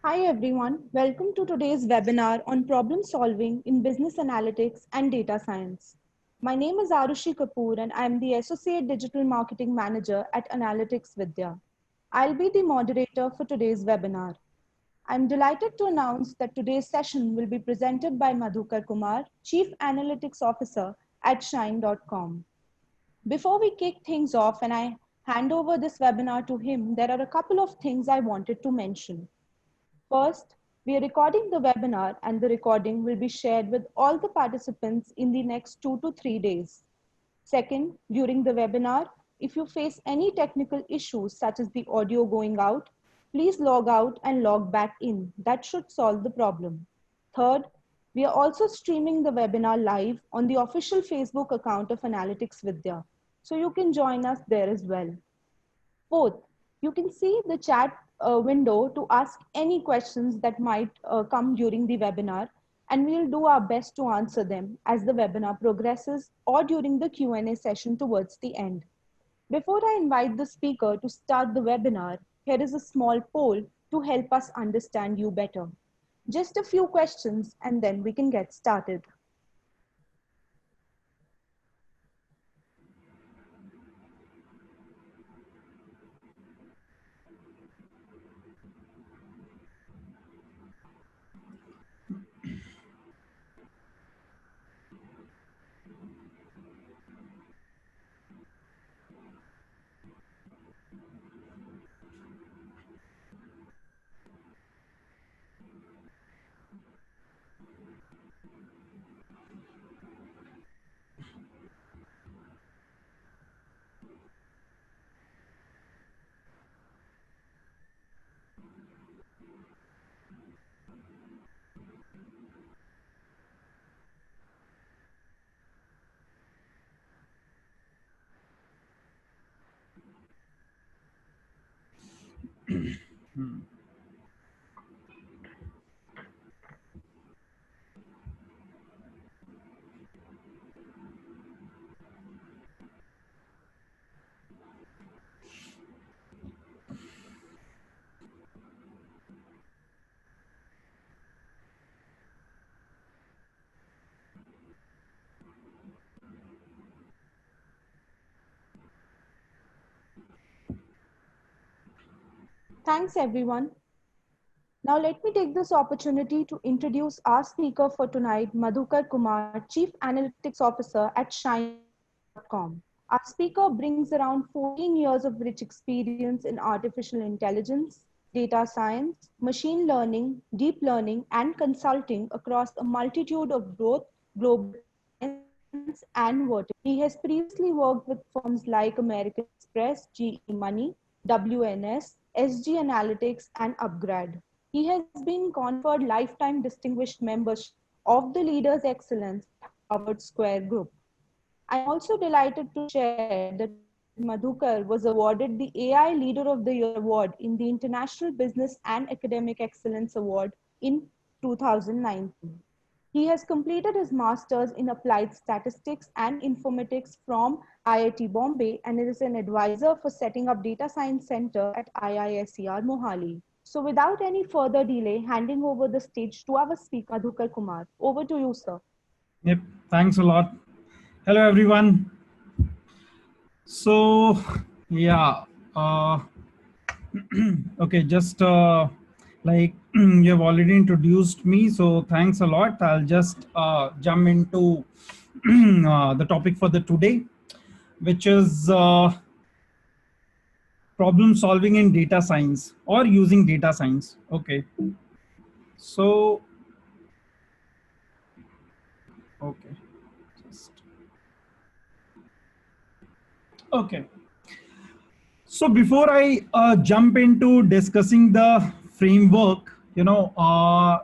Hi everyone, welcome to today's webinar on problem solving in business analytics and data science. My name is Arushi Kapoor and I am the Associate Digital Marketing Manager at Analytics Vidya. I'll be the moderator for today's webinar. I'm delighted to announce that today's session will be presented by Madhukar Kumar, Chief Analytics Officer at Shine.com. Before we kick things off and I hand over this webinar to him, there are a couple of things I wanted to mention. First, we are recording the webinar and the recording will be shared with all the participants in the next 2 to 3 days. Second, during the webinar, if you face any technical issues such as the audio going out, please log out and log back in. That should solve the problem. Third, we are also streaming the webinar live on the official Facebook account of Analytics Vidya, so you can join us there as well. Fourth, you can see the chat window to ask any questions that might come during the webinar, and we'll do our best to answer them as the webinar progresses or during the Q&A session towards the end. Before I invite the speaker to start the webinar, here is a small poll to help us understand you better. Just a few questions and then we can get started. Thanks everyone. Now let me take this opportunity to introduce our speaker for tonight, Madhukar Kumar, Chief Analytics Officer at Shine.com. Our speaker brings around 14 years of rich experience in artificial intelligence, data science, machine learning, deep learning, and consulting across a multitude of growth, global clients, and verticals. He has previously worked with firms like American Express, GE Money, WNS, SG Analytics, and Upgrad. He has been conferred lifetime distinguished membership of the Leaders Excellence Harvard Square Group. I'm also delighted to share that Madhukar was awarded the AI Leader of the Year award in the International Business and Academic Excellence Award in 2019. He has completed his master's in applied statistics and informatics from IIT Bombay and is an advisor for setting up Data Science Center at IISER Mohali. So without any further delay, handing over the stage to our speaker, Madhukar Kumar. Over to you, sir. Yep, thanks a lot. Hello, everyone. So, yeah, okay, just like you have already introduced me, so thanks a lot. I'll just jump into the topic for the today, which is problem solving in data science or using data science. Okay, so, okay, just, okay. So before I jump into discussing the framework, I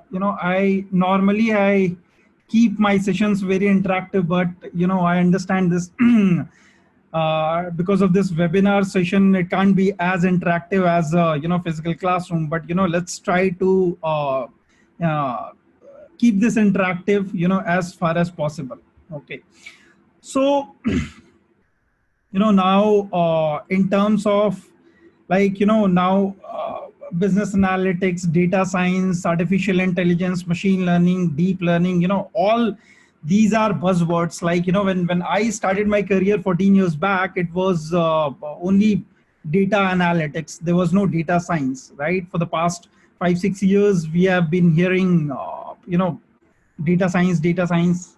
keep my sessions very interactive, but I understand this because of this webinar session, it can't be as interactive as physical classroom. But let's try to keep this interactive, as far as possible. Okay, so now in terms of, like, now business analytics, data science, artificial intelligence, machine learning, deep learning, all these are buzzwords. Like, when I started my career 14 years back, it was only data analytics. There was no data science, right? For the past 5-6 years, we have been hearing, data science,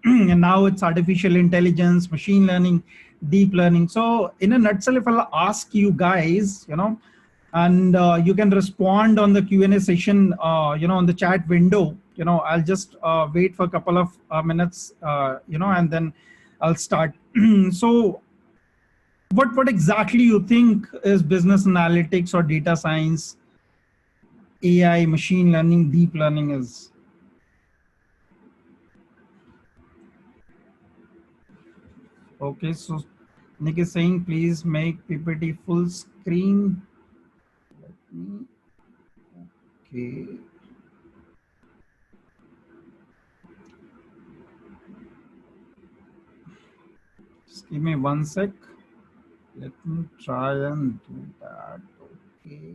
and now it's artificial intelligence, machine learning, deep learning. So in a nutshell, if I'll ask you guys, and you can respond on the Q&A session, on the chat window. I'll just wait for a couple of minutes, and then I'll start. So what exactly you think is business analytics or data science, AI, machine learning, deep learning is? Okay, so Nick is saying, please make PPT full screen. Okay. Just give me 1 sec. Let me try and do that. Okay.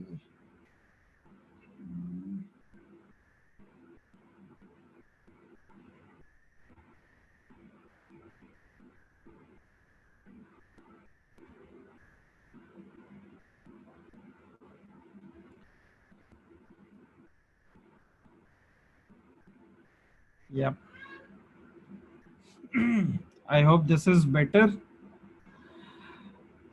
Yep. I hope this is better.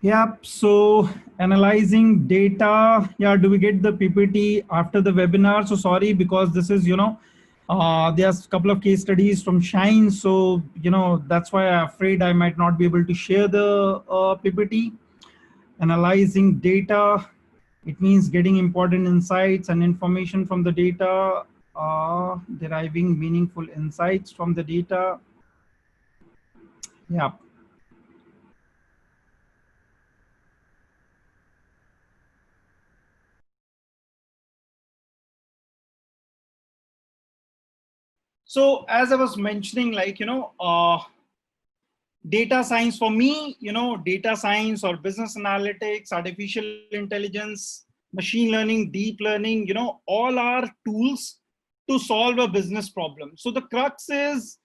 Yep. So analyzing data. Yeah. Do we get the PPT after the webinar? So sorry, because this is, there's a couple of case studies from Shine. So, that's why I'm afraid I might not be able to share the PPT. Analyzing data. It means getting important insights and information from the data, deriving meaningful insights from the data. Yeah. So as I was mentioning, like, data science for me, data science or business analytics, artificial intelligence, machine learning, deep learning, all are tools to solve a business problem. So the crux is,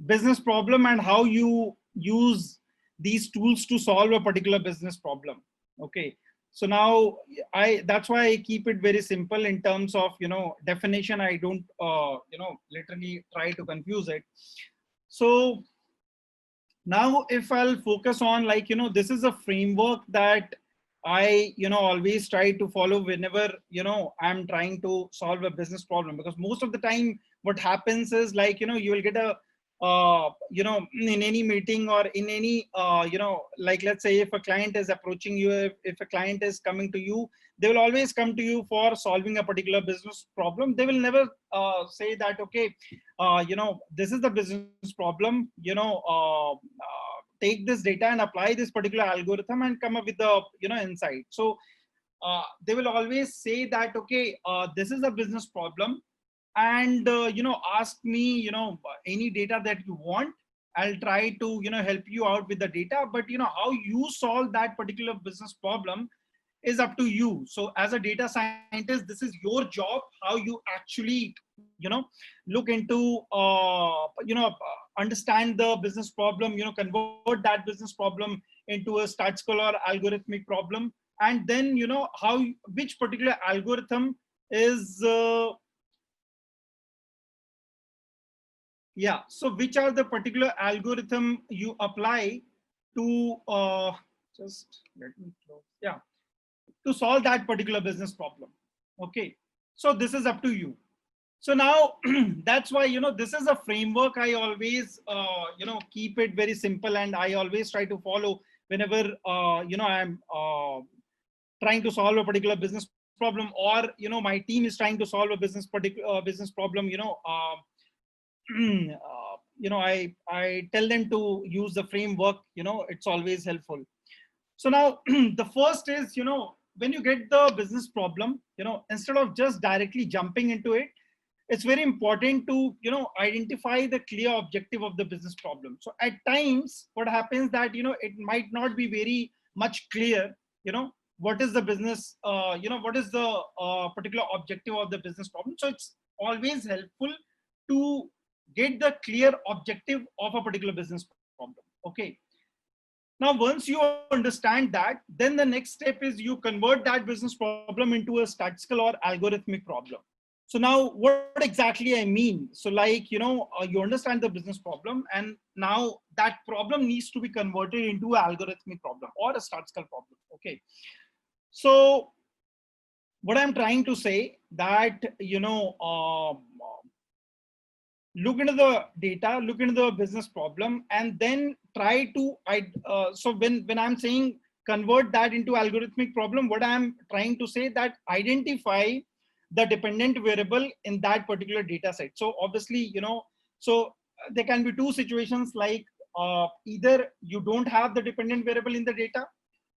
business problem and how you use these tools to solve a particular business problem. Okay. So now that's why I keep it very simple in terms of, definition. I don't, literally try to confuse it. So now if I'll focus on, like, this is a framework that I, always try to follow whenever, I'm trying to solve a business problem, because most of the time what happens is, like, you will get a, in any meeting or in any, like, let's say if a client is approaching you, if a client is coming to you, they will always come to you for solving a particular business problem. They will never say that, okay, this is the business problem, take this data and apply this particular algorithm and come up with the, insight. So they will always say that, okay, this is a business problem, and ask me, any data that you want. I'll try to, help you out with the data, but how you solve that particular business problem is up to you. So as a data scientist, this is your job, how you actually, look into, understand the business problem, convert that business problem into a statistical or algorithmic problem, and then, how, which particular algorithm is, yeah, so which are the particular algorithm you apply to, just let me close, yeah, to solve that particular business problem. Okay, so this is up to you. So now that's why, this is a framework I always, keep it very simple, and I always try to follow whenever, I'm trying to solve a particular business problem, or, my team is trying to solve a business problem, I tell them to use the framework, it's always helpful. So now the first is, when you get the business problem, instead of just directly jumping into it, it's very important to, identify the clear objective of the business problem. So at times what happens that, it might not be very much clear, what is the business, what is the particular objective of the business problem. So it's always helpful to get the clear objective of a particular business problem. Okay. Now, once you understand that, then the next step is you convert that business problem into a statistical or algorithmic problem. So now what exactly I mean? So like, you understand the business problem, and now that problem needs to be converted into an algorithmic problem or a statistical problem. Okay. So what I'm trying to say that, look into the data, look into the business problem, and then try to, so when I'm saying convert that into algorithmic problem, what I'm trying to say that identify the dependent variable in that particular data set. So obviously, so there can be two situations, like either you don't have the dependent variable in the data,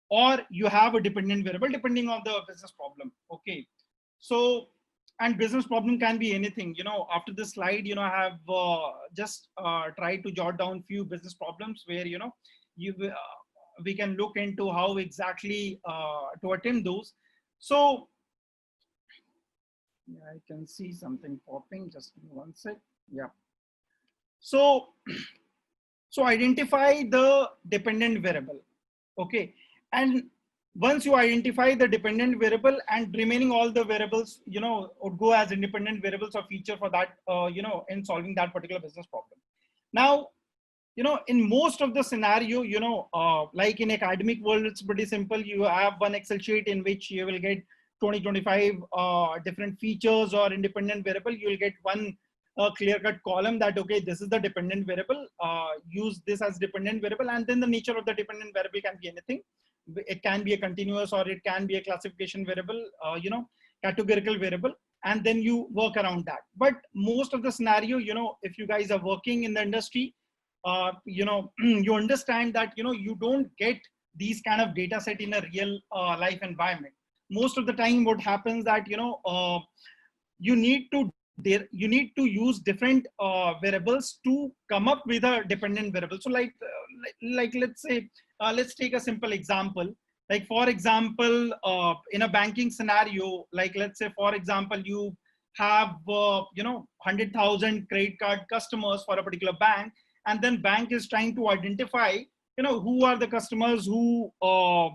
or you have a dependent variable depending on the business problem. Okay. So, and business problem can be anything. After this slide, I have just tried to jot down few business problems where, we can look into how exactly to attempt those. So yeah, I can see something popping, just give me one sec. Yeah. So identify the dependent variable. Okay. And once you identify the dependent variable, and remaining all the variables, would go as independent variables or feature for that, in solving that particular business problem. Now, in most of the scenario, like in academic world, it's pretty simple. You have one Excel sheet in which you will get 25 different features or independent variable. You will get one clear-cut column that, okay, this is the dependent variable, use this as dependent variable, and then the nature of the dependent variable can be anything. It can be a continuous, or it can be a classification variable, categorical variable, and then you work around that. But most of the scenario, if you guys are working in the industry, you understand that, you don't get these kind of data set in a real life environment. Most of the time what happens that, you need to use different variables to come up with a dependent variable. So like let's say, let's take a simple example. Like for example, in a banking scenario, like let's say, for example, you have 100,000 credit card customers for a particular bank, and then bank is trying to identify, who are the customers who will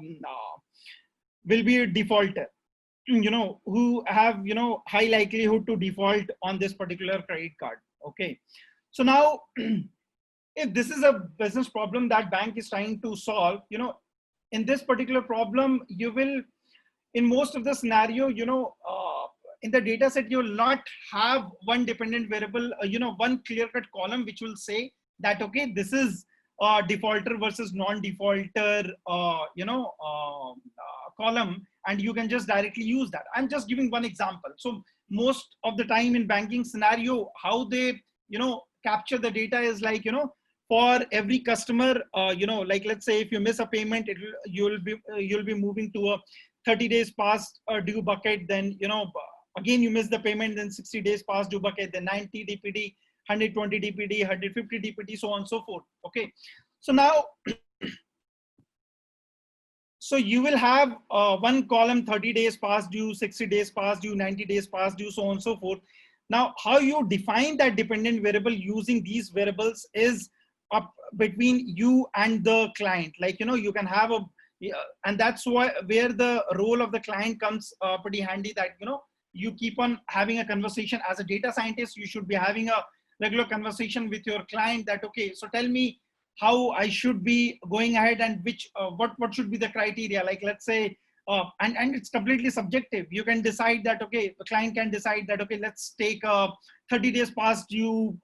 be a defaulter, who have, high likelihood to default on this particular credit card. Okay. So now, if this is a business problem that bank is trying to solve, in this particular problem, you will, in most of the scenario, in the data set, you will not have one dependent variable, one clear-cut column which will say that, okay, this is defaulter versus non-defaulter, column, and you can just directly use that. I'm just giving one example. So most of the time in banking scenario, how they, capture the data is like, for every customer, like let's say if you miss a payment, you'll be moving to a 30 days past due bucket. Then, again, you miss the payment, then 60 days past due bucket, then 90 DPD, 120 DPD, 150 DPD, so on and so forth. Okay. So now, so you will have one column, 30 days past due, 60 days past due, 90 days past due, so on and so forth. Now, how you define that dependent variable using these variables is up between you and the client. Like, you can have a, and that's where the role of the client comes pretty handy, that, you keep on having a conversation. As a data scientist, you should be having a regular conversation with your client that, okay, so tell me how I should be going ahead, and which, what should be the criteria. Like, let's say, and it's completely subjective. You can decide that, okay, the client can decide that, okay, let's take 30 days past due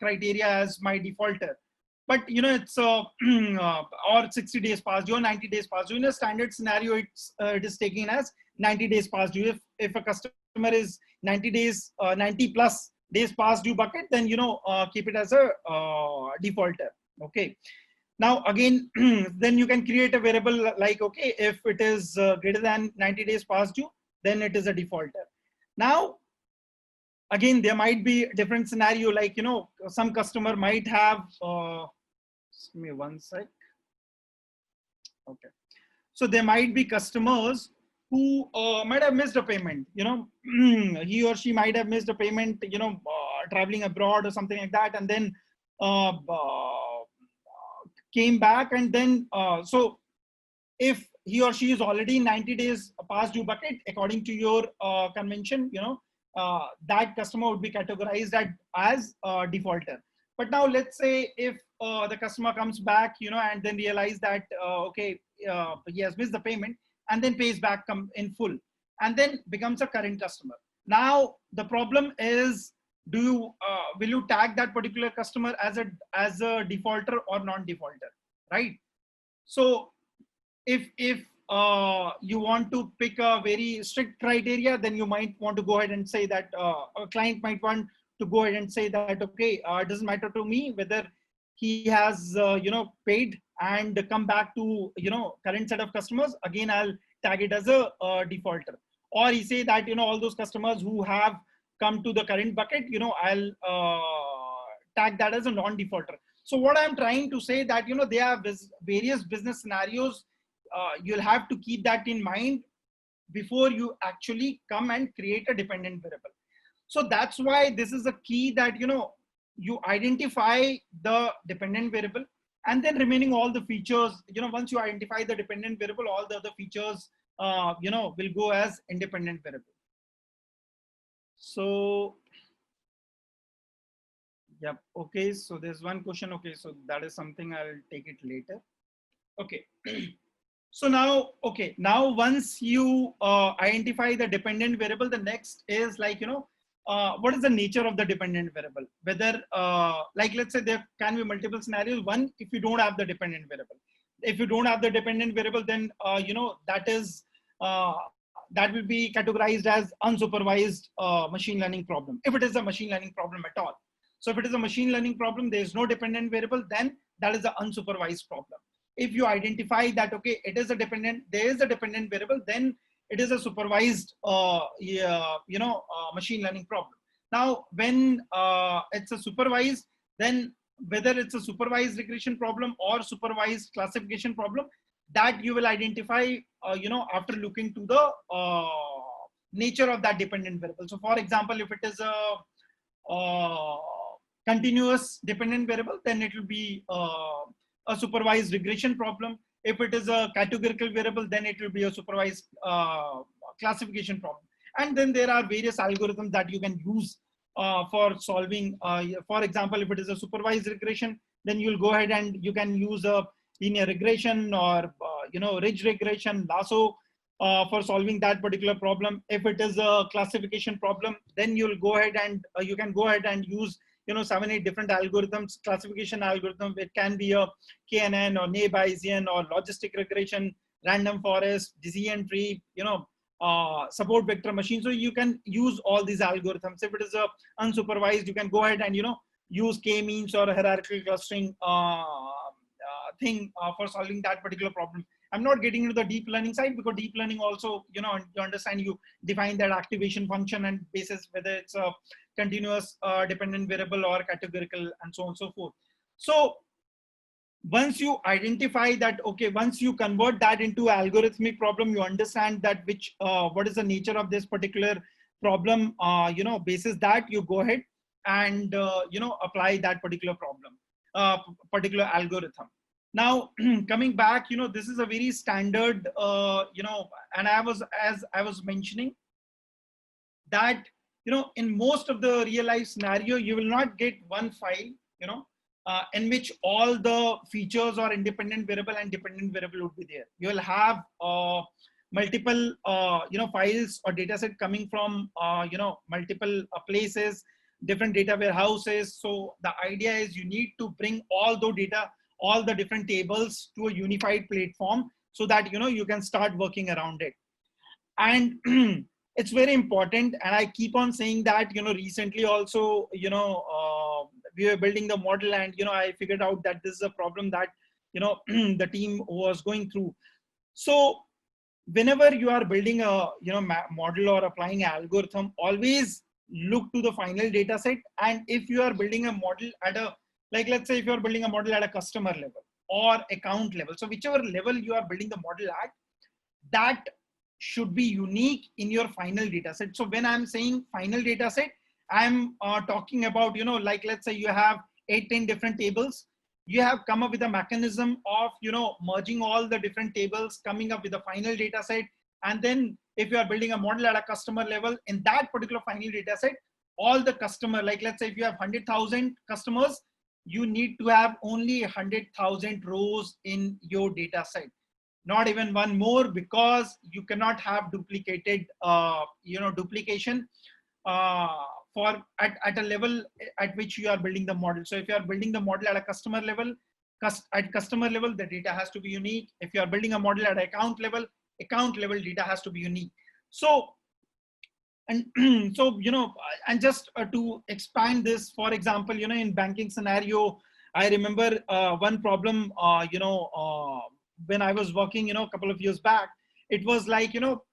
criteria as my defaulter. But, it's or 60 days past due or 90 days past due. In a standard scenario, it is taken as 90 days past due. If a customer is 90 days, 90 plus days past due bucket, then, keep it as a defaulter. Okay. Now, again, then you can create a variable like, okay, if it is greater than 90 days past due, then it is a defaulter. Now, again, there might be a different scenario, like, some customer might have, give me one sec. Okay. So there might be customers who might have missed a payment, he or she might have missed a payment, traveling abroad or something like that, and then came back, and then so if he or she is already 90 days past due bucket, according to your convention, that customer would be categorized as defaulter. But now let's say if the customer comes back, and then realize that, okay, he has missed the payment, and then pays back in full, and then becomes a current customer. Now the problem is, will you tag that particular customer as a defaulter or non-defaulter, right? So if you want to pick a very strict criteria, then you might want to go ahead and say that a client might want to go ahead and say that, okay, it doesn't matter to me whether he has paid and come back to current set of customers. Again, I'll tag it as a defaulter. Or he say that all those customers who have come to the current bucket, I'll tag that as a non-defaulter. So what I'm trying to say that there are various business scenarios. You'll have to keep that in mind before you actually come and create a dependent variable. So that's why this is a key that you identify the dependent variable, and then remaining all the features, once you identify the dependent variable, all the other features will go as independent variable. So yep, okay, so there's one question. Okay, so that is something I'll take it later. Okay. So now, okay, now once you identify the dependent variable, the next is like, what is the nature of the dependent variable? Whether, like, let's say there can be multiple scenarios. One, if you don't have the dependent variable. If you don't have the dependent variable, then, that will be categorized as unsupervised machine learning problem, if it is a machine learning problem at all. So if it is a machine learning problem, there is no dependent variable, then that is an unsupervised problem. If you identify that, okay, there is a dependent variable, then it is a supervised, machine learning problem. Now, when it's a supervised, then whether it's a supervised regression problem or supervised classification problem, that you will identify, after looking to the nature of that dependent variable. So, for example, if it is a continuous dependent variable, then it will be a supervised regression problem. If it is a categorical variable, then it will be a supervised classification problem. And then there are various algorithms that you can use for solving. For example, if it is a supervised regression, then you'll go ahead and you can use a linear regression or ridge regression, lasso, for solving that particular problem. If it is a classification problem, then you'll go ahead and you can go ahead and use 7-8 different algorithms, classification algorithm. It can be a KNN or Naive-Bayesian or logistic regression, random forest, decision tree, support vector machine. So you can use all these algorithms. If it is a unsupervised, you can go ahead and use k-means or a hierarchical clustering thing for solving that particular problem. I'm not getting into the deep learning side, because deep learning also, you understand, you define that activation function and basis whether it's a continuous dependent variable or categorical, and so on and so forth. So once you identify that, okay, once you convert that into algorithmic problem, you understand that what is the nature of this particular problem, basis that you go ahead and, apply that particular problem, particular algorithm. Now, coming back, this is a very standard, and as I was mentioning that, in most of the real life scenario, you will not get one file, in which all the features or independent variable and dependent variable would be there. You will have multiple, files or data set coming from, multiple places, different data warehouses. So the idea is you need to bring all the data, all the different tables to a unified platform, so that you can start working around it. And it's very important, and I keep on saying that, recently also, we were building the model, and I figured out that this is a problem that the team was going through. So whenever you are building a model or applying an algorithm, always look to the final data set. And if you are building a model at a, like, let's say if you're building a model at a customer level or account level, so whichever level you are building the model at, that should be unique in your final data set. So when I'm saying final data set, I'm talking about, you know, like let's say you have 8-10 different tables. You have come up with a mechanism of, you know, merging all the different tables, coming up with a final data set. And then if you are building a model at a customer level, in that particular final data set, all the customer, like let's say if you have 100,000 customers, you need to have only 100,000 rows in your data set, not even one more, because you cannot have duplicated, you know, duplication uh, for at a level at which you are building the model. So if you are building the model at a customer level, at customer level, the data has to be unique. If you are building a model at account level data has to be unique. So, and so, you know, and just to expand this, for example, you know, in banking scenario, I remember one problem, you know, when I was working, you know, a couple of years back, it was like, you know,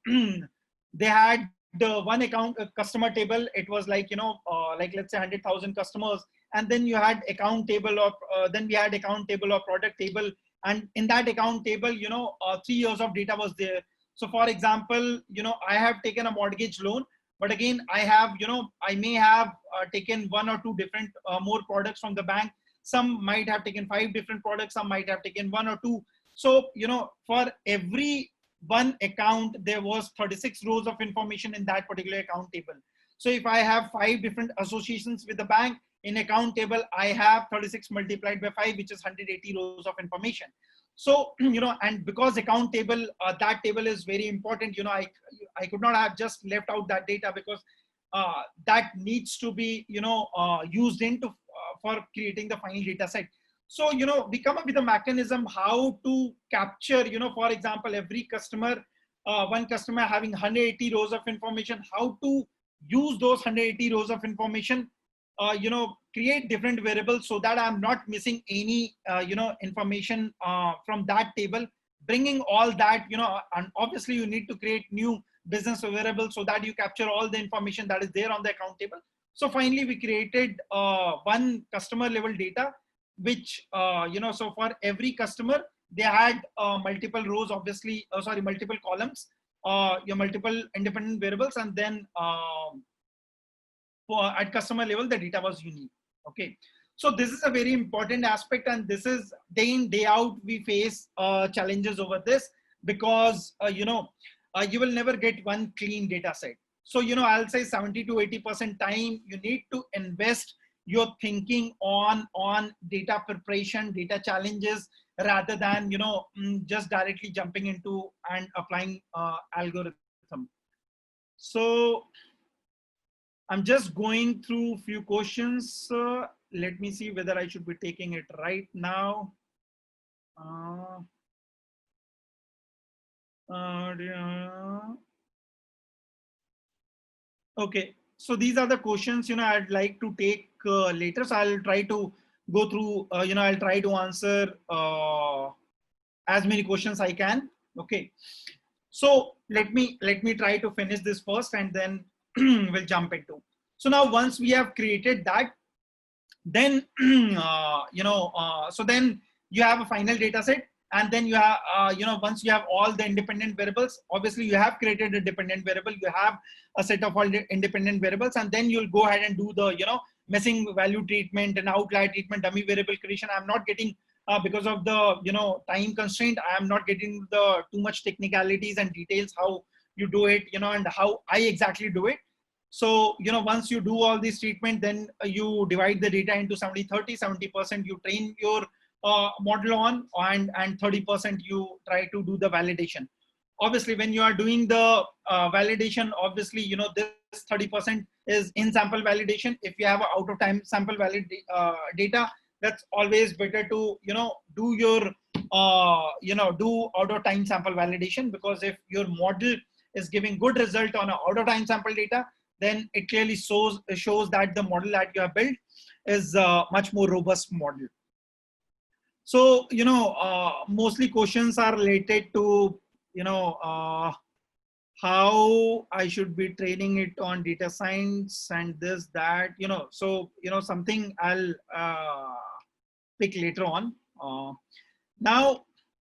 they had the one account customer table. It was like, you know, like let's say 100,000 customers. And then you had account table of, then we had account table or product table. And in that account table, you know, 3 years of data was there. So for example, you know, I have taken a mortgage loan, but again, I have, you know, I may have taken 1 or 2 different more products from the bank. Some might have taken 5 different products. Some might have taken 1 or 2. So, you know, for every one account, there was 36 rows of information in that particular account table. So if I have 5 different associations with the bank in account table, I have 36 multiplied by 5, which is 180 rows of information. So, you know, and because account table, that table is very important, you know, I could not have just left out that data, because that needs to be, you know, used into for creating the final data set. So, you know, we come up with a mechanism how to capture, you know, for example, every customer, one customer having 180 rows of information, how to use those 180 rows of information, you know, create different variables so that I'm not missing any, you know, information from that table, bringing all that, you know, and obviously you need to create new business variables so that you capture all the information that is there on the account table. So finally, we created one customer level data, which, you know, so for every customer, they had multiple rows, obviously, sorry, multiple columns, your multiple independent variables, and then at customer level, the data was unique. Okay. So this is a very important aspect, and this is day in, day out, we face challenges over this, because, you know, you will never get one clean data set. So, you know, I'll say 70 to 80% time you need to invest your thinking on data preparation, data challenges, rather than, you know, just directly jumping into and applying algorithm. So I'm just going through a few questions. Let me see whether I should be taking it right now. Okay, so these are the questions, you know, I'd like to take later. So I'll try to go through, you know, I'll try to answer as many questions I can. Okay, so let me try to finish this first, and then we'll jump into. So now once we have created that, then you know, so then you have a final data set, and then you have, you know, once you have all the independent variables, obviously you have created a dependent variable, you have a set of all the independent variables, and then you'll go ahead and do the, you know, missing value treatment and outlier treatment, dummy variable creation. I'm not getting, because of the, you know, time constraint, I am not getting the too much technicalities and details how you do it, you know, and how I exactly do it. So, you know, once you do all this treatment, then you divide the data into 70-30, 70% you train your model on, and 30% you try to do the validation. Obviously, when you are doing the validation, obviously, you know, this 30% is in sample validation. If you have out of time sample valid data, that's always better to, you know, do your, you know, do out of time sample validation, because if your model is giving good result on a out of time sample data, then it clearly shows that the model that you have built is a much more robust model. So, you know, mostly questions are related to, you know, how I should be training it on data science and this, that, you know, so, you know, something I'll pick later on. Now,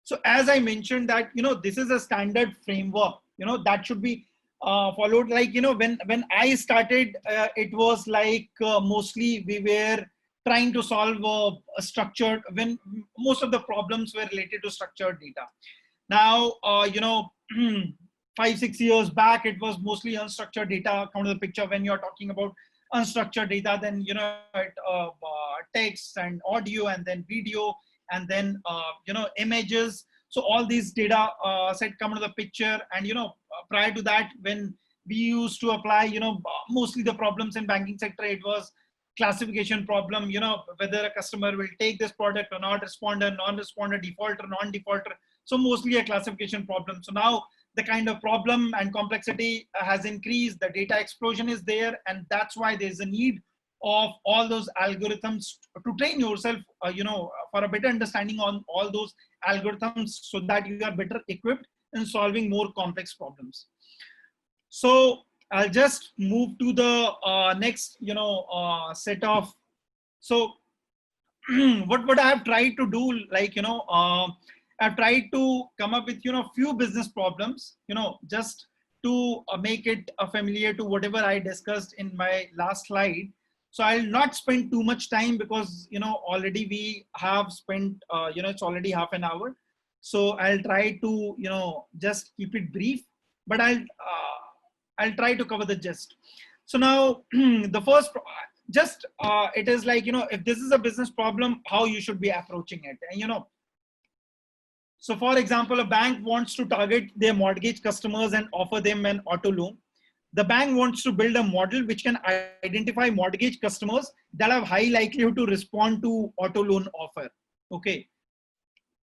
So as I mentioned that, this is a standard framework, that should be followed. Like, when I started, it was like mostly we were trying to solve a structured, when most of the problems were related to structured data. Now, 5-6 years back, it was mostly unstructured data come to the picture. When you're talking about unstructured data, then, text and audio and then video and then, images. So all these data set come to the picture. And, prior to that, when we used to apply, mostly the problems in banking sector, it was classification problem, whether a customer will take this product or not, responder, non-responder, defaulter, non-defaulter. So mostly a classification problem. So now the kind of problem and complexity has increased, the data explosion is there, and that's why there's a need of all those algorithms to train yourself, for a better understanding on all those algorithms, so that you are better equipped in solving more complex problems. So I'll just move to the next, set of, so what I have tried to do, like, I've tried to come up with, few business problems, just to make it familiar to whatever I discussed in my last slide. So I'll not spend too much time because, already we have spent, it's already half an hour. So I'll try to, just keep it brief, but I'll try to cover the gist. So now the first, it is like, if this is a business problem, how you should be approaching it. And, so for example, a bank wants to target their mortgage customers and offer them an auto loan. The bank wants to build a model which can identify mortgage customers that have high likelihood to respond to auto loan offer. Okay.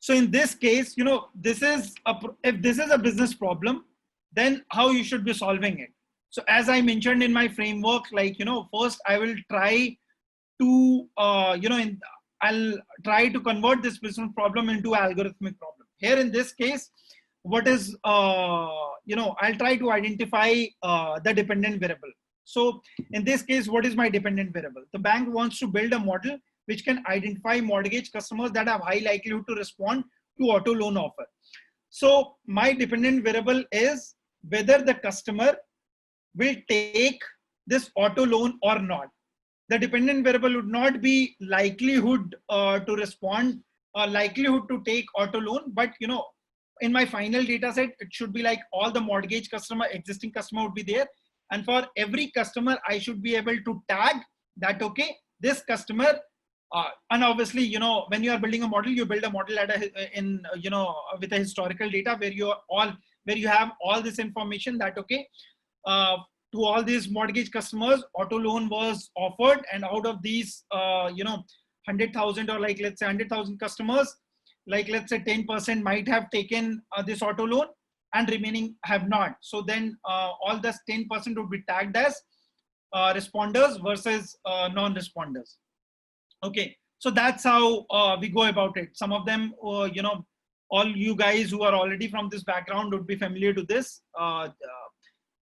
So in this case, if this is a business problem, then how you should be solving it. So as I mentioned in my framework, like, first I will try to, I'll try to convert this business problem into algorithmic problem. Here in this case, what is, I'll try to identify the dependent variable. So in this case, what is my dependent variable? The bank wants to build a model which can identify mortgage customers that have high likelihood to respond to auto loan offer. So my dependent variable is whether the customer will take this auto loan or not. The dependent variable would not be likelihood to respond or likelihood to take auto loan, but, in my final data set, it should be like all the mortgage customer, existing customer would be there. And for every customer, I should be able to tag that, okay, this customer, and obviously, when you are building a model, you build a model at with a historical data where you have all this information that, okay, to all these mortgage customers, auto loan was offered, and out of these, 100,000 or like, let's say 100,000 customers, like, let's say 10% might have taken this auto loan and remaining have not. So then all this 10% would be tagged as responders versus non-responders. Okay, so that's how we go about it. Some of them, all you guys who are already from this background would be familiar to this.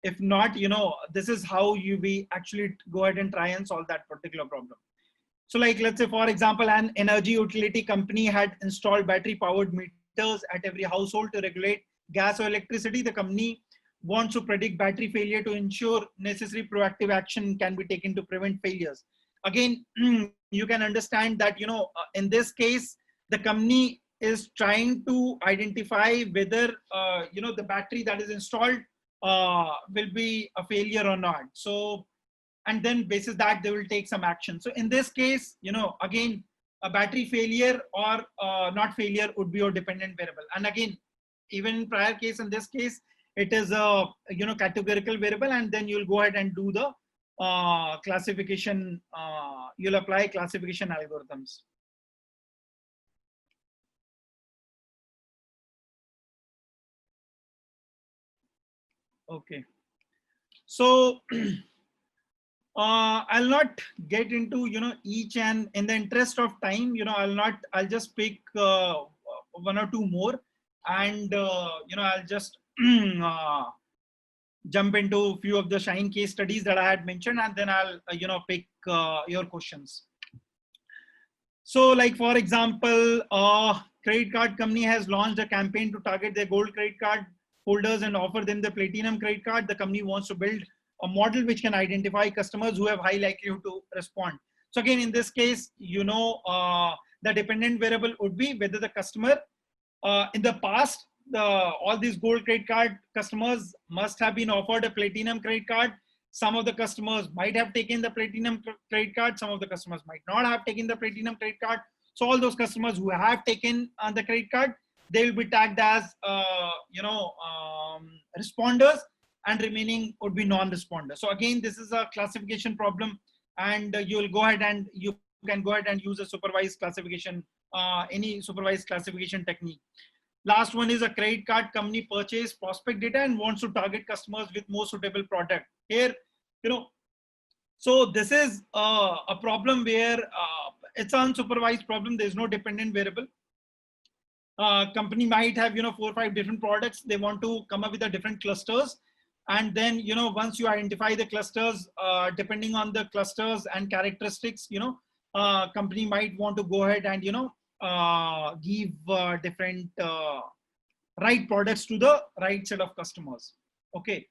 If not, this is how we actually go ahead and try and solve that particular problem. So like, let's say, for example, an energy utility company had installed battery powered meters at every household to regulate gas or electricity. The company wants to predict battery failure to ensure necessary proactive action can be taken to prevent failures. Again, you can understand that, in this case, the company is trying to identify whether, the battery that is installed will be a failure or not. So, and then basis that they will take some action. So in this case, again, a battery failure or not failure would be your dependent variable. And again, even in prior case, in this case, it is a, categorical variable, and then you'll go ahead and do the classification, you'll apply classification algorithms. Okay. So I'll not get into, each, and in the interest of time, I'll just pick one or two more, and, I'll just jump into a few of the Shine case studies that I had mentioned, and then I'll, pick your questions. So like, for example, credit card company has launched a campaign to target their gold credit card holders and offer them the platinum credit card. The company wants to build a model which can identify customers who have high likelihood to respond. So again, in this case, the dependent variable would be whether the customer in the past, all these gold credit card customers must have been offered a platinum credit card. Some of the customers might have taken the platinum credit card. Some of the customers might not have taken the platinum credit card. So all those customers who have taken the credit card, they will be tagged as responders, and remaining would be non-responders. So again, this is a classification problem, and you will go ahead and you can go ahead and use a supervised classification, any supervised classification technique. Last one is a credit card company purchase prospect data and wants to target customers with more suitable product. Here, so this is a problem where it's an unsupervised problem. There's no dependent variable. Company might have 4 or 5 different products. They want to come up with the different clusters, and then once you identify the clusters, depending on the clusters and characteristics, company might want to go ahead and give different right products to the right set of customers. Okay,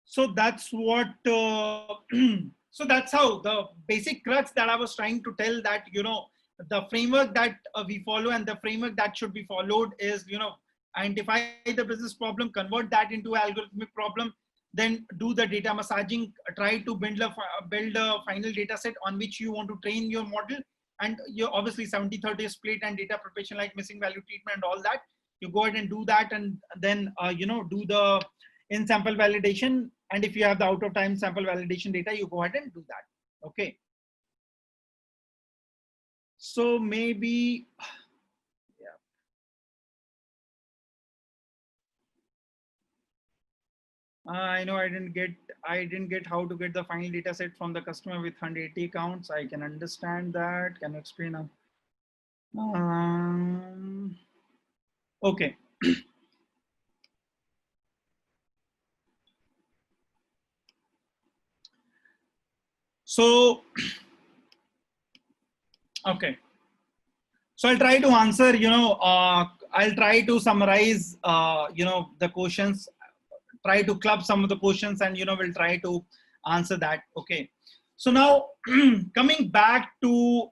so that's what so that's how the basic crux that I was trying to tell, that the framework that we follow and the framework that should be followed is identify the business problem, convert that into an algorithmic problem, then do the data massaging, try to build a final data set on which you want to train your model, and you obviously 70-30 split and data preparation like missing value treatment and all that. You go ahead and do that, and then do the in sample validation, and if you have the out of time sample validation data, you go ahead and do that. Okay, so maybe I know I didn't get how to get the final data set from the customer with 180 accounts. I can understand that. Can you explain? Okay. So, okay. So I'll try to answer, I'll try to summarize, the questions, try to club some of the questions, and, we'll try to answer that. Okay. So now coming back to,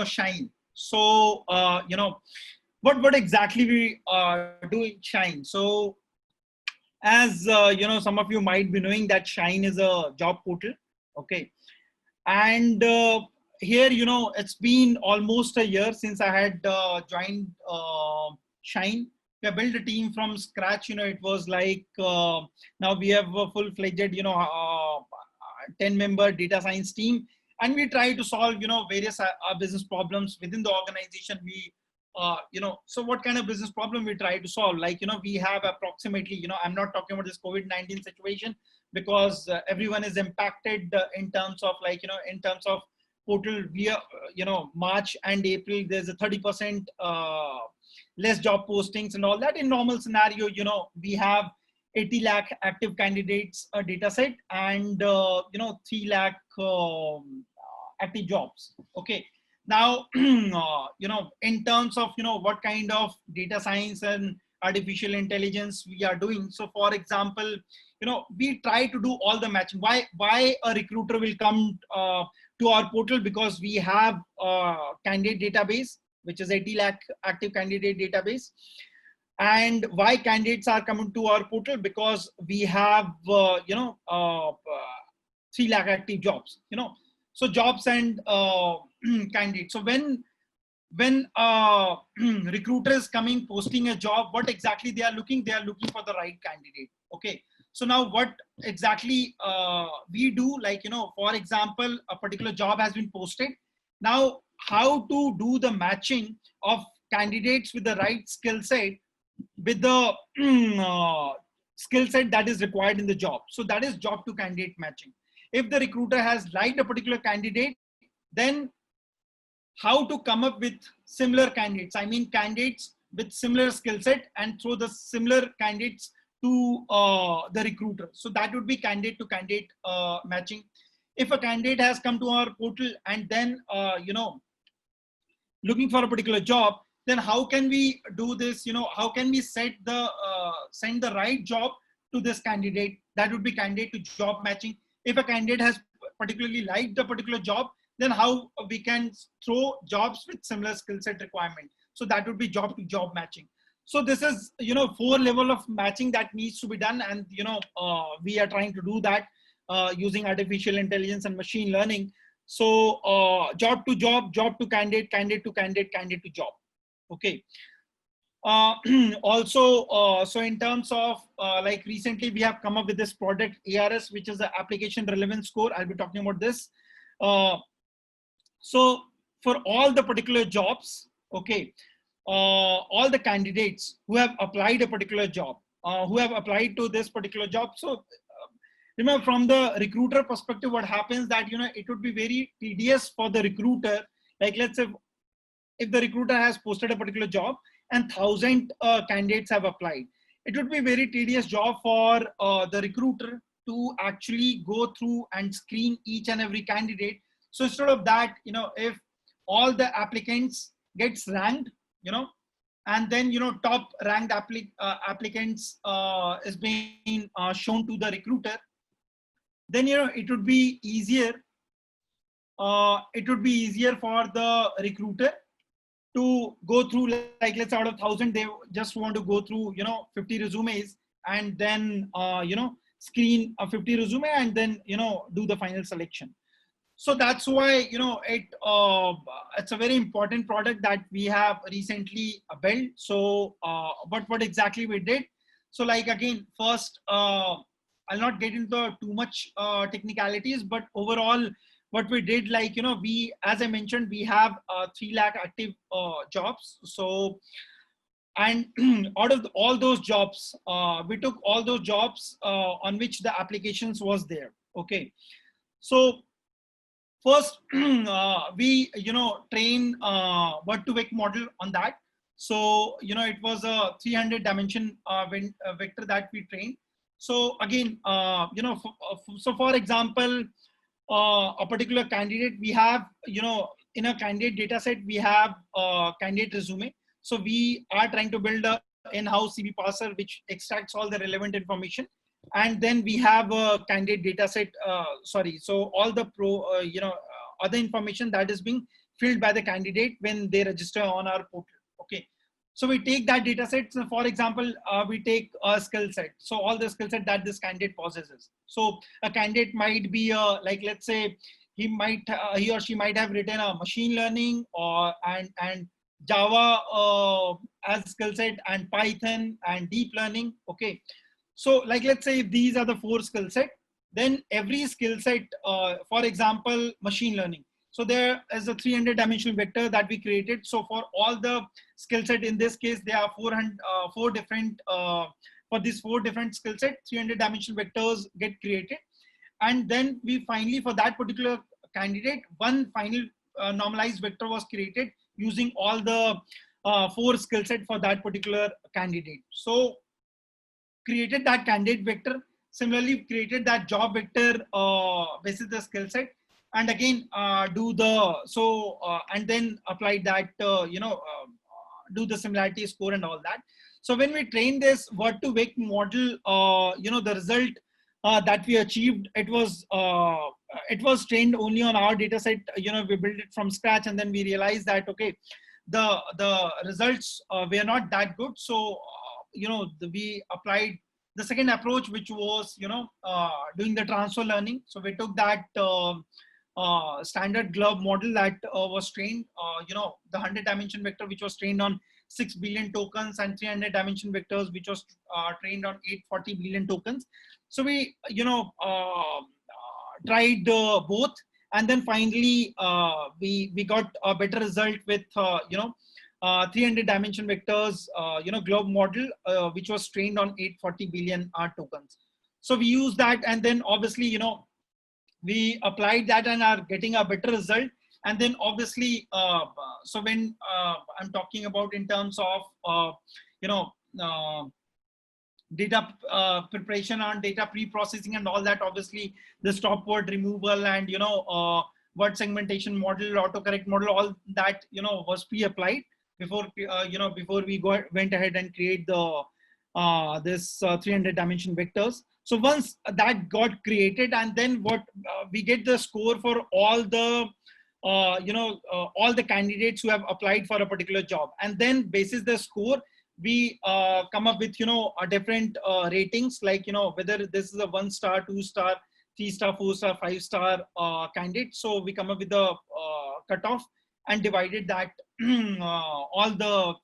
Shine. So, what exactly we do in Shine? So as, some of you might be knowing that Shine is a job portal. Okay. And here, it's been almost a year since I had joined Shine. We have built a team from scratch. It was like now we have a full-fledged 10-member data science team, and we try to solve various business problems within the organization. We so what kind of business problem we try to solve? Like we have approximately, I'm not talking about this COVID-19 situation, because everyone is impacted in terms of in terms of portal. We March and April, there's a 30% less job postings and all that. In normal scenario, we have 80 lakh active candidates data set, and 3 lakh active jobs. Okay, now in terms of what kind of data science and artificial intelligence we are doing. So for example, we try to do all the matching. Why a recruiter will come to our portal? Because we have a candidate database, which is 80 lakh active candidate database. And why candidates are coming to our portal? Because we have 3 lakh active jobs. So jobs and candidates. So when recruiter is coming posting a job, what exactly they are looking? They are looking for the right candidate. Okay. So now what exactly we do, for example, a particular job has been posted. Now how to do the matching of candidates with the right skill set with the skill set that is required in the job. So that is job to candidate matching. If the recruiter has liked a particular candidate, then how to come up with similar candidates? I mean candidates with similar skill set, and throw the similar candidates to the recruiter. So that would be candidate to candidate matching. If a candidate has come to our portal and then looking for a particular job, then how can we do this? How can we send the right job to this candidate? That would be candidate to job matching. If a candidate has particularly liked a particular job, then how we can throw jobs with similar skill set requirement. So that would be job to job matching. So this is, 4 level of matching that needs to be done. And, we are trying to do that using artificial intelligence and machine learning. So job to job, job to candidate, candidate to candidate, candidate to job. Okay. Also, so in terms of like recently we have come up with this product ARS, which is the application relevance score. I'll be talking about this. So for all the particular jobs, okay, all the candidates who have applied a particular job, who have applied to this particular job. So remember, from the recruiter perspective, what happens that, it would be very tedious for the recruiter. Like, let's say if the recruiter has posted a particular job and 1,000 candidates have applied, it would be a very tedious job for the recruiter to actually go through and screen each and every candidate. So instead of that, if all the applicants gets ranked, and then, top ranked applicants is being shown to the recruiter, then, it would be easier. It would be easier for the recruiter to go through, like, let's say out of 1,000, they just want to go through, 50 resumes, and then, screen a 50 resume, and then, do the final selection. So that's why, it's a very important product that we have recently built. So, but what exactly we did? So, like, again, first, I'll not get into too much technicalities, but overall, what we did, like, we, as I mentioned, we have 3 lakh active jobs. So, and out of all those jobs, we took all those jobs on which the applications was there. Okay. So first, we, train word-to-vec model on that. So, it was a 300 dimension vector that we trained. So again, so for example, a particular candidate, we have, in a candidate data set, we have a candidate resume. So we are trying to build a in-house CV parser, which extracts all the relevant information. And then we have a candidate data set, so all the other information that is being filled by the candidate when they register on our portal. Okay. So we take that data set. So for example, we take a skill set. So all the skill set that this candidate possesses. So a candidate might be like, let's say he or she might have written a machine learning and Java as skill set, and Python and deep learning. Okay. So like, let's say if these are the 4 skill set, then every skill set, for example, machine learning. So there is a 300 dimensional vector that we created. So for all the skill set, in this case, there are 4 different, for these 4 different skill set, 300 dimensional vectors get created. And then we finally, for that particular candidate, one final normalized vector was created using all the 4 skill set for that particular candidate. So created that candidate vector, similarly created that job vector basis the skill set, and again and then applied that, do the similarity score and all that. So when we train this word-to-vec model, the result that we achieved, it was trained only on our data set. We built it from scratch, and then we realized that, okay, the results were not that good. So we applied the second approach, which was doing the transfer learning. So we took that standard glove model that was trained, the 100 dimension vector, which was trained on 6 billion tokens, and 300 dimension vectors, which was trained on 840 billion tokens. So we tried both, and then finally we got a better result with 300 dimension vectors, globe model, which was trained on 840 billion tokens. So we use that, and then obviously, we applied that and are getting a better result. And then obviously, so when I'm talking about in terms of, data preparation and data pre-processing and all that, obviously the stop word removal and, word segmentation model, autocorrect model, all that, was pre-applied. before before we went ahead and create the this 300 dimension vectors. So once that got created, and then what we get the score for all the all the candidates who have applied for a particular job, and then basis the score we come up with a different ratings, like whether this is a 1 star, 2 star, 3 star, 4 star, 5 star candidate. So we come up with the cutoff and divided that all the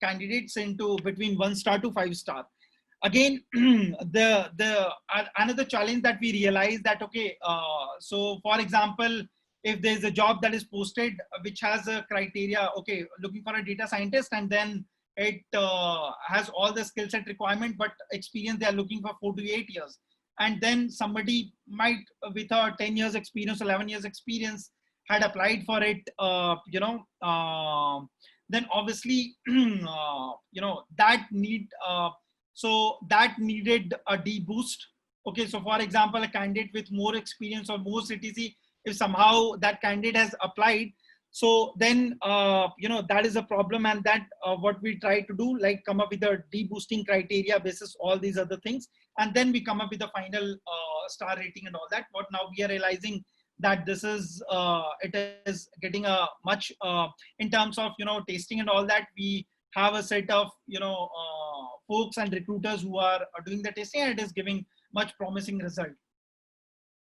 candidates into between 1 star to 5 star. Again, another challenge that we realized that, okay, so for example, if there's a job that is posted which has a criteria, okay, looking for a data scientist, and then it has all the skill set requirement, but experience they are looking for 4 to 8 years, and then somebody might with a 10 years experience, 11 years experience had applied for it, then obviously that that needed a deboost. Okay, so for example, a candidate with more experience or more CTC, if somehow that candidate has applied, so then that is a problem, and that what we try to do, like come up with a deboosting criteria basis all these other things, and then we come up with the final star rating and all that. What now we are realizing that this is it is getting a much in terms of tasting and all that. We have a set of folks and recruiters who are doing the testing, and it is giving much promising result.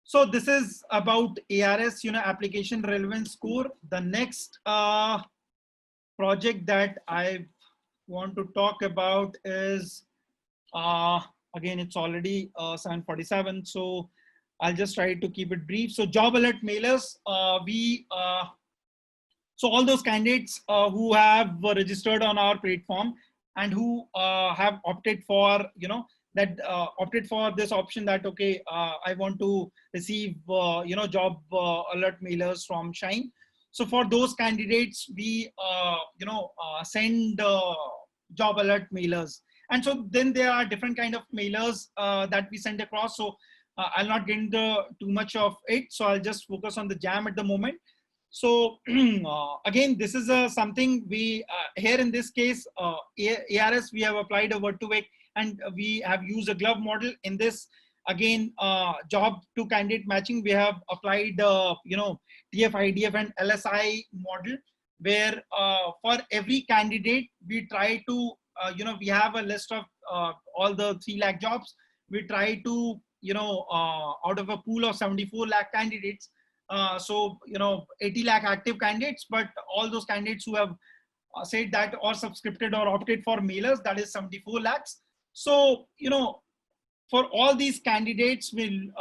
So this is about ARS, application relevance score. The next project that I want to talk about is again, it's already 7:47, so I'll just try to keep it brief. So job alert mailers, so all those candidates who have registered on our platform and who have opted for, opted for this option that, okay, I want to receive, job alert mailers from Shine. So for those candidates, we, send job alert mailers. And so then there are different kind of mailers that we send across. So I'll not get into too much of it. So I'll just focus on the JAM at the moment. So again, this is something we here in this case, ARS, we have applied a word-to-vec, and we have used a glove model. In this, again, job to candidate matching, we have applied TF, IDF, and LSI model, where for every candidate we try to we have a list of all the 3 lakh jobs. We try to out of a pool of 74 lakh candidates, so 80 lakh active candidates, but all those candidates who have said that or subscribed or opted for mailers, that is 74 lakhs. So for all these candidates, we'll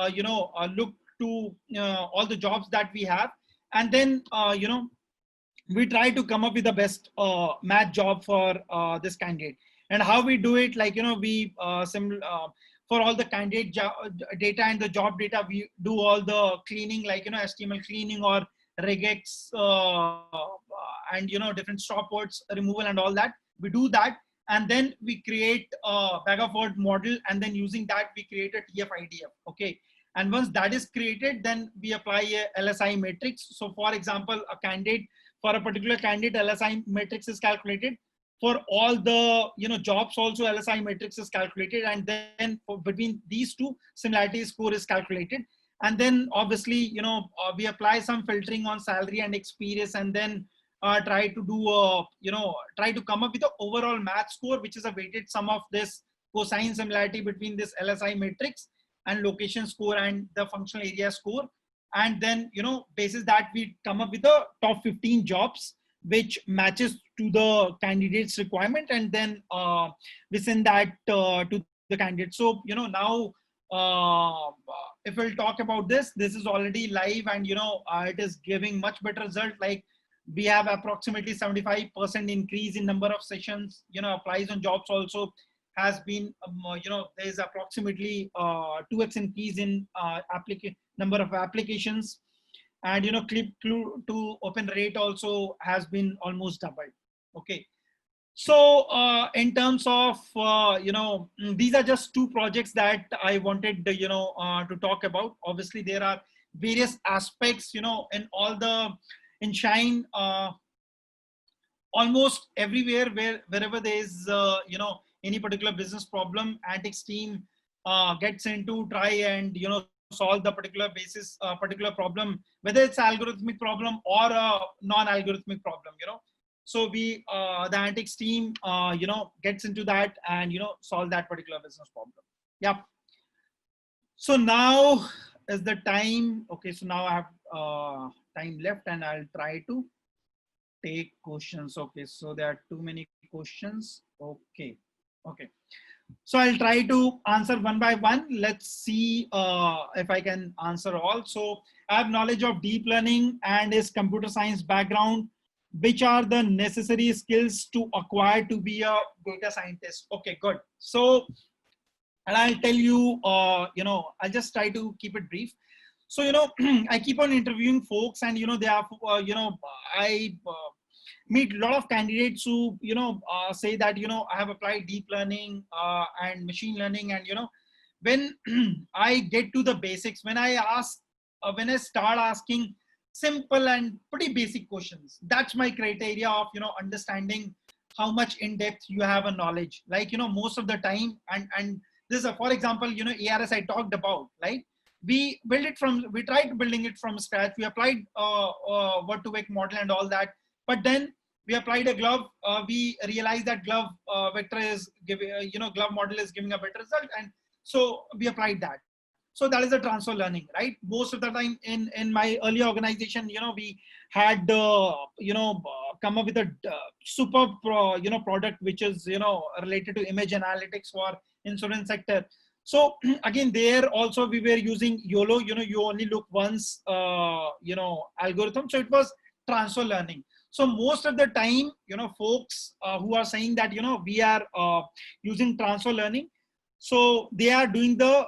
look to all the jobs that we have, and then we try to come up with the best match job for this candidate. And how we do it, like we for all the candidate data and the job data, we do all the cleaning, like HTML cleaning or regex and different stop words removal and all that. We do that, and then we create a bag of word model, and then using that we create a TF IDF. Okay, and once that is created, then we apply a LSI matrix. So for example, a candidate, for a particular candidate, LSI matrix is calculated. For all the jobs also, LSI matrix is calculated, and then between these two, similarity score is calculated. And then obviously we apply some filtering on salary and experience, and then try to do try to come up with the overall match score, which is a weighted sum of this cosine similarity between this LSI matrix and location score and the functional area score. And then basis that we come up with the top 15 jobs which matches to the candidate's requirement, and then we send that to the candidate. So now if we'll talk about this is already live, and it is giving much better result. Like we have approximately 75% increase in number of sessions. Applies on jobs also has been there's approximately 2x increase in number of applications. And click to open rate also has been almost doubled. Okay, so in terms of these are just 2 projects that I wanted to talk about. Obviously there are various aspects in all the in Shine. almost everywhere wherever there is any particular business problem, Antix team gets into try and solve the particular basis particular problem, whether it's algorithmic problem or a non-algorithmic problem. So we the Antix team gets into that and solve that particular business problem. Yep. So now is the time. Okay, so now I have time left and I'll try to take questions. Okay, so there are too many questions. Okay, so I'll try to answer one by one. Let's see if I can answer all. So I have knowledge of deep learning and is computer science background. Which are the necessary skills to acquire to be a data scientist? Okay, good. So, and I'll tell you, I'll just try to keep it brief. So, I keep on interviewing folks and, they are, I meet a lot of candidates who say that I have applied deep learning and machine learning, and when I get to the basics, when I start asking simple and pretty basic questions, that's my criteria of understanding how much in depth you have a knowledge. Like most of the time, and this is for example ARS I talked about, right? We tried building it from scratch. We applied word-to-vec model and all that, but then we applied a glove. We realized that glove vector is giving, glove model is giving a better result, and so we applied that. So that is a transfer learning, right? Most of the time in my earlier organization, we had come up with a super product which is related to image analytics for insurance sector. So again, there also we were using YOLO, you only look once, algorithm. So it was transfer learning. So most of the time, folks who are saying that, we are using transfer learning, so they are doing the,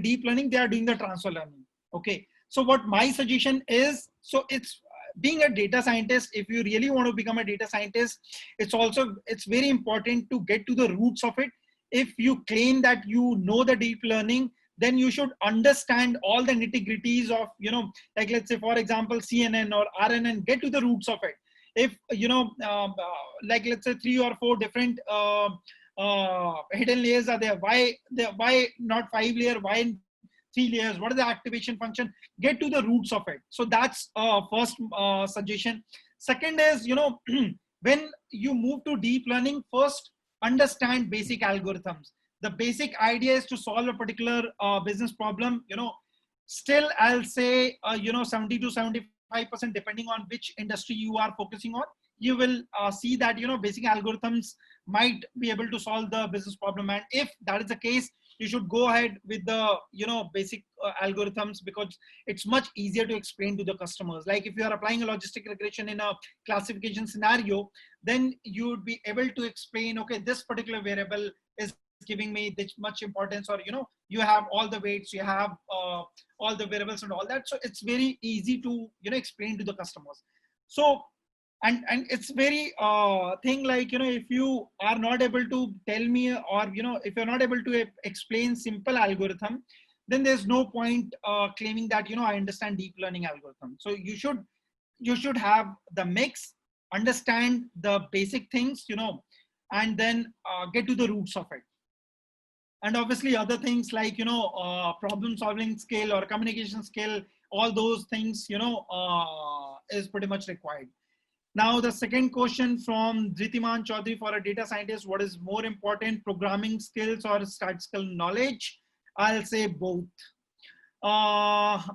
deep learning, they are doing the transfer learning. Okay. So what my suggestion is, so it's being a data scientist, if you really want to become a data scientist, it's very important to get to the roots of it. If you claim that you know the deep learning, then you should understand all the nitty-gritties of, like let's say, for example, CNN or RNN, get to the roots of it. If, like let's say 3 or 4 different hidden layers are there, why not 5 layers, why 3 layers, what is the activation function? Get to the roots of it. So that's first suggestion. Second is, when you move to deep learning, first understand basic algorithms. The basic idea is to solve a particular business problem. Still I'll say 70 to 75%, depending on which industry you are focusing on, you will see that basic algorithms might be able to solve the business problem. And if that is the case, you should go ahead with the basic algorithms, because it's much easier to explain to the customers. Like if you are applying a logistic regression in a classification scenario, then you would be able to explain, okay, this particular variable is giving me this much importance, or you have all the weights, you have all the variables and all that. So it's very easy to explain to the customers. So and it's very thing like if you are not able to tell me, or if you're not able to explain simple algorithm, then there's no point claiming that I understand deep learning algorithm. So you should have the mix, understand the basic things, and then get to the roots of it. And obviously other things like problem solving skill or communication skill, all those things is pretty much required. Now the second question from Dhritiman Chaudhary: for a data scientist, what is more important, programming skills or statistical knowledge? I'll say both.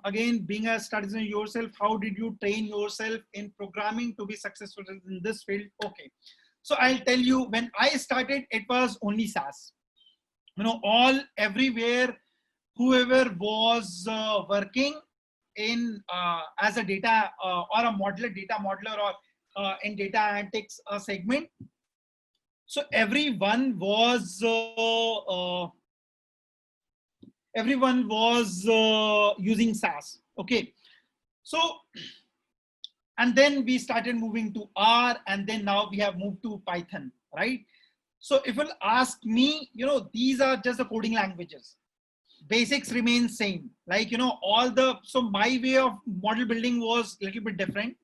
Again, being a statistician yourself, how did you train yourself in programming to be successful in this field? Okay, so I'll tell you, when I started, it was only SAS. Everywhere, whoever was working in as a data or a modeler, data modeler, or in data analytics segment, so everyone was using SAS. Okay, so and then we started moving to R, and then now we have moved to Python, right? So if you'll ask me, these are just the coding languages. Basics remain same. Like, so my way of model building was a little bit different,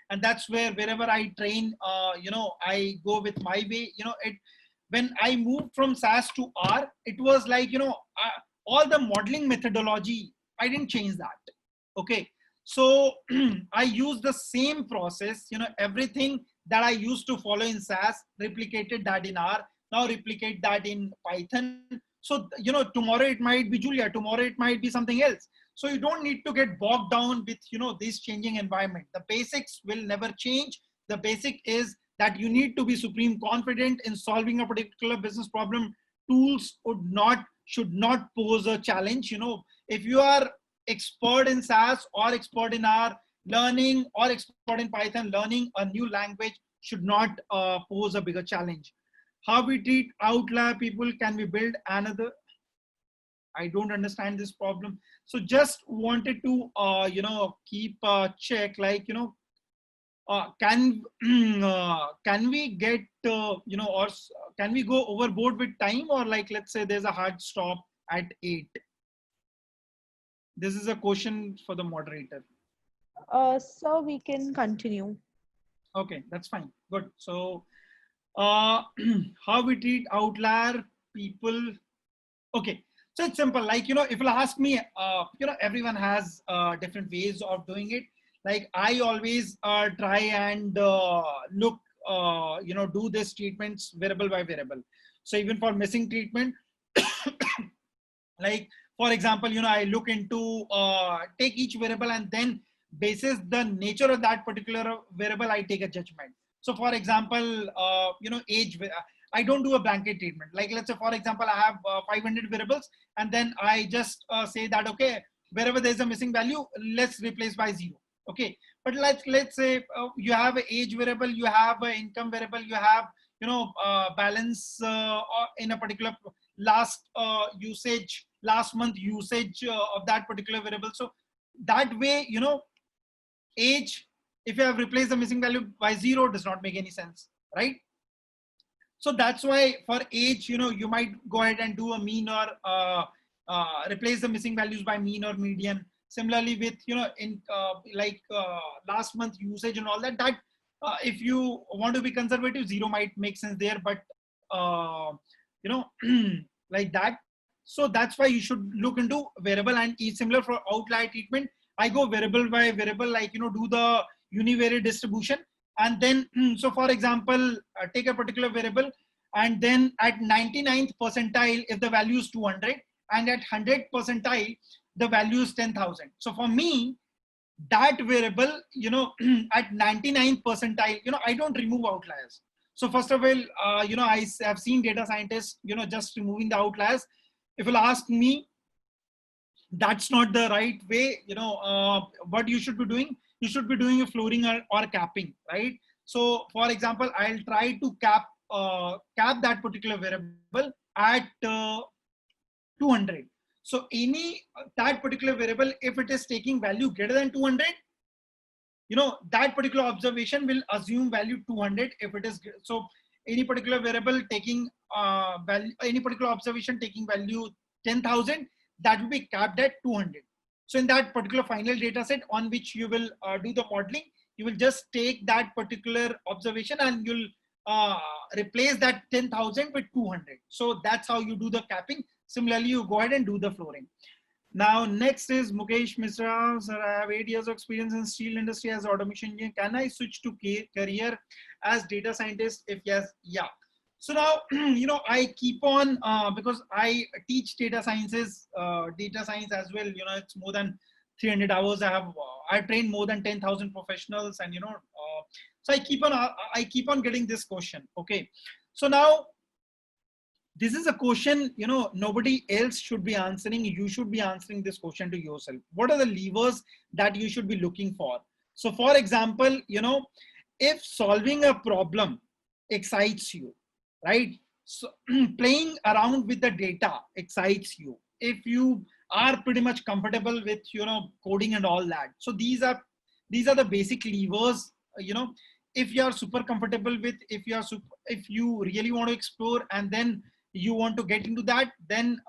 and that's where wherever I train, I go with my way. When I moved from SAS to R, it was like, all the modeling methodology, I didn't change that. Okay. So I use the same process, everything that I used to follow in SAS, replicated that in R, now replicate that in Python. So, tomorrow it might be Julia, tomorrow it might be something else. So you don't need to get bogged down with, this changing environment. The basics will never change. The basic is that you need to be supreme confident in solving a particular business problem. Tools should not pose a challenge. If you are expert in SAS or expert in R, learning, or expert in Python, learning a new language should not pose a bigger challenge. How we treat outlier people, can we build another? I don't understand this problem. So just wanted to, keep a check, like, can we get, or can we go overboard with time, or like, let's say there's a hard stop at 8. This is a question for the moderator. So we can continue. Okay, that's fine. Good. So, how we treat outlier people. Okay. So it's simple. Like, if you'll ask me, everyone has different ways of doing it. Like, I always try and look, do this treatments variable by variable. So even for missing treatment, like, for example, I look into, take each variable, and then basis the nature of that particular variable, I take a judgment. So for example, age, I don't do a blanket treatment. Like, let's say, for example, I have 500 variables, and then I just say that, okay, wherever there's a missing value, let's replace by 0. Okay. But let's say you have an age variable, you have an income variable, you have, balance in a particular last month usage of that particular variable. So that way, age, if you have replaced the missing value by 0, does not make any sense, right? So that's why for age, you might go ahead and do a mean, or replace the missing values by mean or median. Similarly with, in last month usage and all that, if you want to be conservative, 0 might make sense there, but like that. So that's why you should look into variable, and similar for outlier treatment. I go variable by variable, like, do the univariate distribution. And then, so for example, take a particular variable, and then at 99th percentile, if the value is 200, and at 100th percentile, the value is 10,000. So for me, that variable, at 99th percentile, I don't remove outliers. So first of all, I have seen data scientists, just removing the outliers. If you'll ask me, that's not the right way. What you should be doing, you should be doing a flooring or capping, right? So for example, I'll try to cap that particular variable at 200. So that particular variable, if it is taking value greater than 200, that particular observation will assume value 200. If it is, so any particular variable taking value, any particular observation taking value 10,000, that will be capped at 200. So in that particular final data set on which you will do the modeling, you will just take that particular observation and you'll replace that 10,000 with 200. So that's how you do the capping. Similarly, you go ahead and do the flooring. Now, next is Mukesh Misra. Sir, I have 8 years of experience in steel industry as automation engineer. Can I switch to career as data scientist? If yes, yeah. So now, I keep on, because I teach data science as well, it's more than 300 hours. I trained more than 10,000 professionals, and, so I keep on getting this question. Okay. So now, this is a question, nobody else should be answering. You should be answering this question to yourself. What are the levers that you should be looking for? So for example, if solving a problem excites you, right? So playing around with the data excites you. If you are pretty much comfortable with, coding and all that. So these are the basic levers, if you are super comfortable with, if you really want to explore and then you want to get into that, then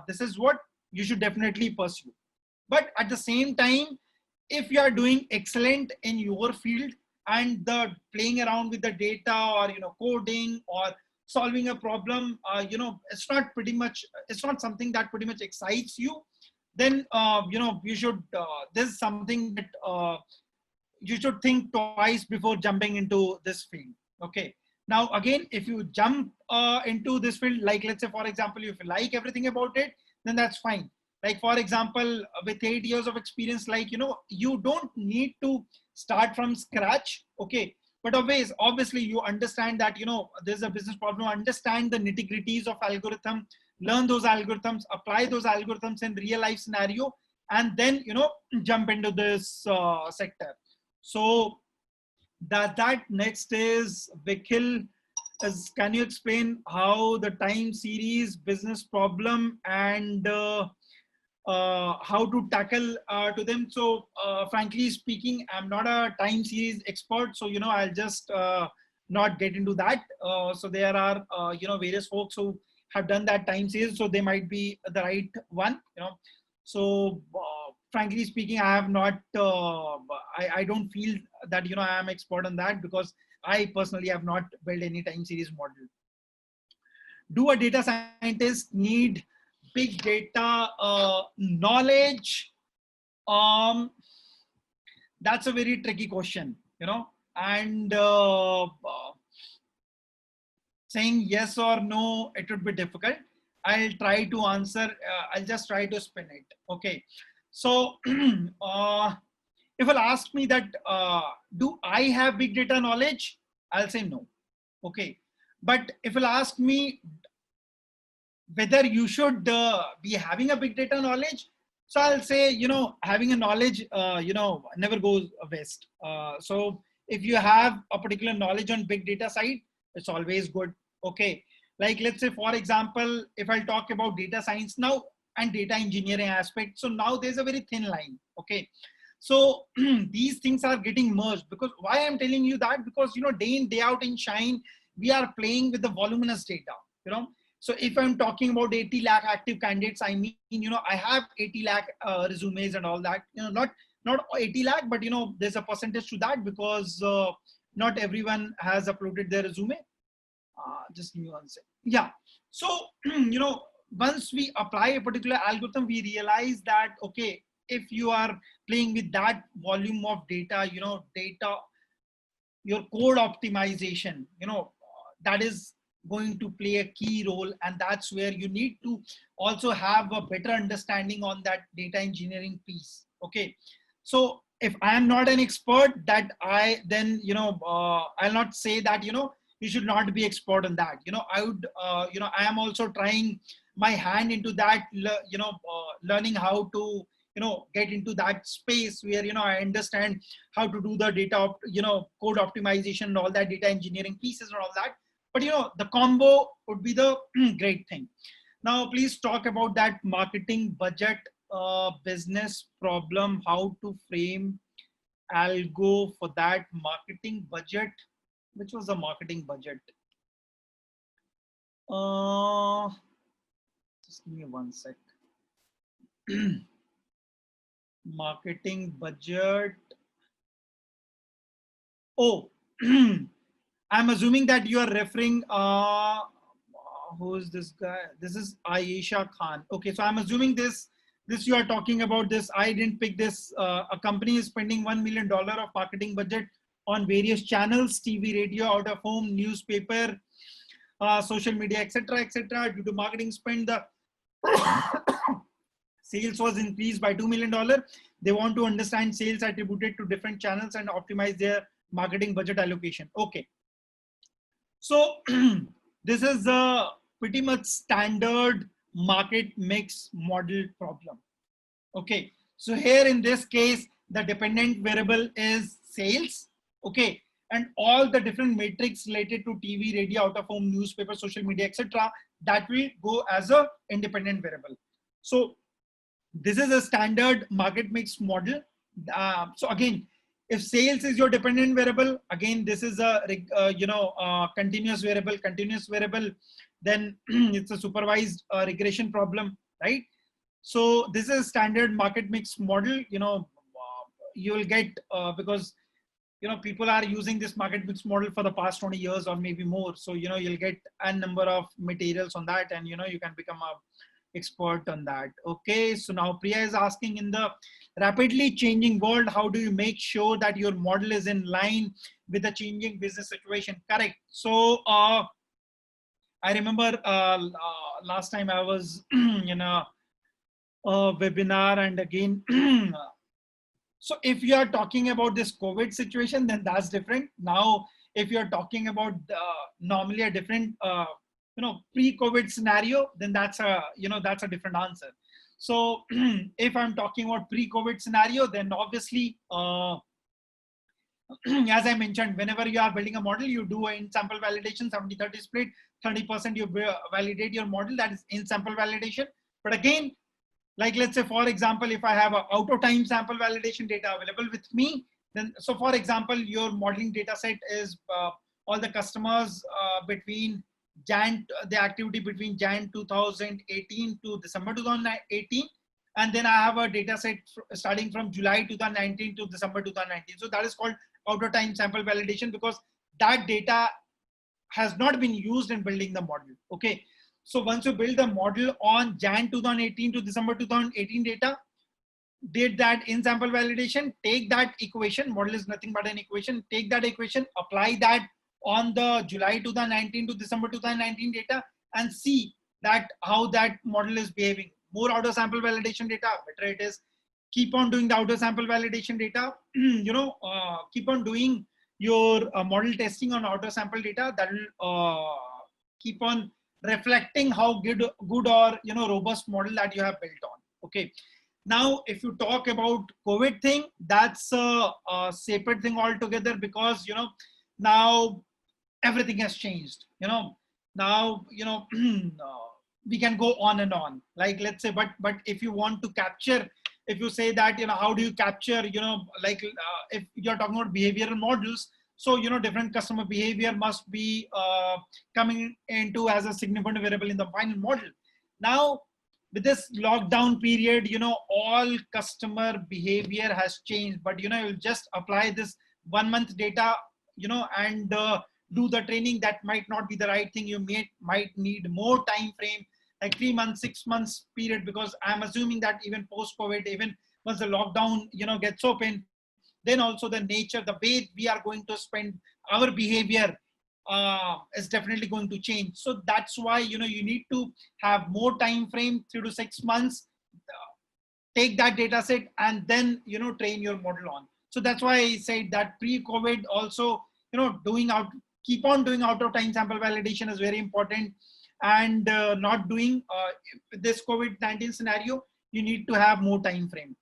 this is what you should definitely pursue. But at the same time, if you are doing excellent in your field and the playing around with the data, or coding or solving a problem, it's not something that pretty much excites you, then you should this is something that you should think twice before jumping into this field. Okay. Now, again, if you jump into this field, like let's say, for example, if you like everything about it, then that's fine. Like, for example, with 8 years of experience, like, you don't need to start from scratch. Okay. But obviously you understand that, there's a business problem, understand the nitty gritties of algorithm, learn those algorithms, apply those algorithms in real life scenario, and then, jump into this sector. So that next is Vikhil. Can you explain how the time series business problem and how to tackle to them? So frankly speaking, I'm not a time series expert, so I'll just not get into that. So there are various folks who have done that time series, so they might be the right one. So frankly speaking, I have not I don't feel that I am expert on that, because I personally have not built any time series model. Do a data scientist need big data knowledge? That's a very tricky question, and saying yes or no, it would be difficult. I'll try to answer, I'll just try to spin it. Okay. So if you'll ask me that, do I have big data knowledge? I'll say no. Okay. But if you'll ask me whether you should be having a big data knowledge, so I'll say, having a knowledge, never goes waste. So if you have a particular knowledge on big data side, it's always good. Okay. Like, let's say, for example, if I'll talk about data science now and data engineering aspect. So now there's a very thin line. Okay. So these things are getting merged, because why I'm telling you that, because, day in, day out in Shine, we are playing with the voluminous data, So if I'm talking about 80 lakh active candidates, I mean, I have 80 lakh resumes and all that, not 80 lakh, but, there's a percentage to that, because not everyone has uploaded their resume. Just give me one second. Yeah. So, once we apply a particular algorithm, we realize that, okay, if you are playing with that volume of data, your code optimization, that is going to play a key role. And that's where you need to also have a better understanding on that data engineering piece. Okay. So if I am not an expert, that I'll not say that, you should not be expert on that. I would, I am also trying my hand into that, learning how to, get into that space where, I understand how to do the data, code optimization and all that, data engineering pieces and all that. But, the combo would be the great thing. Now, please talk about that marketing budget business problem, how to frame algo for that marketing budget. Which was the marketing budget? Just give me one sec. Marketing budget. Oh, I'm assuming that you are referring, who is this guy? This is Ayesha Khan. Okay, so I'm assuming this you are talking about this. I didn't pick this. A company is spending $1 million of marketing budget on various channels, TV, radio, out of home, newspaper, social media, etc., etc. Due to marketing spend, the sales was increased by $2 million. They want to understand sales attributed to different channels and optimize their marketing budget allocation. Okay. So this is a pretty much standard market mix model problem. Okay. So here in this case, the dependent variable is sales. Okay. And all the different metrics related to TV, radio, out of home, newspaper, social media, etc., that will go as a independent variable. So this is a standard market mix model. So again, if sales is your dependent variable, again, this is a continuous variable, then it's a supervised regression problem, right? So this is a standard market mix model. You will get because people are using this market mix model for the past 20 years or maybe more. So, you'll get a number of materials on that, and, you can become a expert on that. Okay, so now Priya is asking, in the rapidly changing world, how do you make sure that your model is in line with the changing business situation? Correct. So I remember last time I was in a webinar, and again, so if you are talking about this COVID situation, then that's different. Now, if you're talking about normally a different, pre-COVID scenario, then that's a different answer. So if I'm talking about pre-COVID scenario, then obviously, as I mentioned, whenever you are building a model, you do in sample validation, 70-30 split, 30% you validate your model, that is in sample validation. But again, like let's say, for example, if I have a out of time sample validation data available with me, then, so for example, your modeling data set is all the customers between the activity between Jan 2018 to December 2018. And then I have a data set starting from July 2019 to December 2019. So that is called out of time sample validation, because that data has not been used in building the model. Okay. So once you build the model on Jan 2018 to December 2018 data, did that in sample validation, take that equation, model is nothing but an equation, take that equation, apply that on the July 2019 to December 2019 data, and see that how that model is behaving. More outer sample validation data, better it is. Keep on doing the outer sample validation data, keep on doing your model testing on outer sample data. That will keep on reflecting how good or robust model that you have built on. Okay. Now, if you talk about COVID thing, that's a separate thing altogether, because now everything has changed. Now we can go on and on. Like let's say, but if you want to capture, if you say that how do you capture, if you're talking about behavioral models, so different customer behavior must be coming into as a significant variable in the final model. Now with this lockdown period, all customer behavior has changed, but you'll just apply this 1 month data, and do the training. That might not be the right thing. You might need more time frame, like 3 months, 6 months period, because I'm assuming that even post COVID, even once the lockdown gets open, then also the nature, the way we are going to spend our behavior is definitely going to change. So that's why you need to have more time frame, 3 to 6 months, take that data set, and then train your model on. So that's why I said that pre-COVID also, keep on doing out of time sample validation is very important. And not doing this COVID-19 scenario, you need to have more time frame.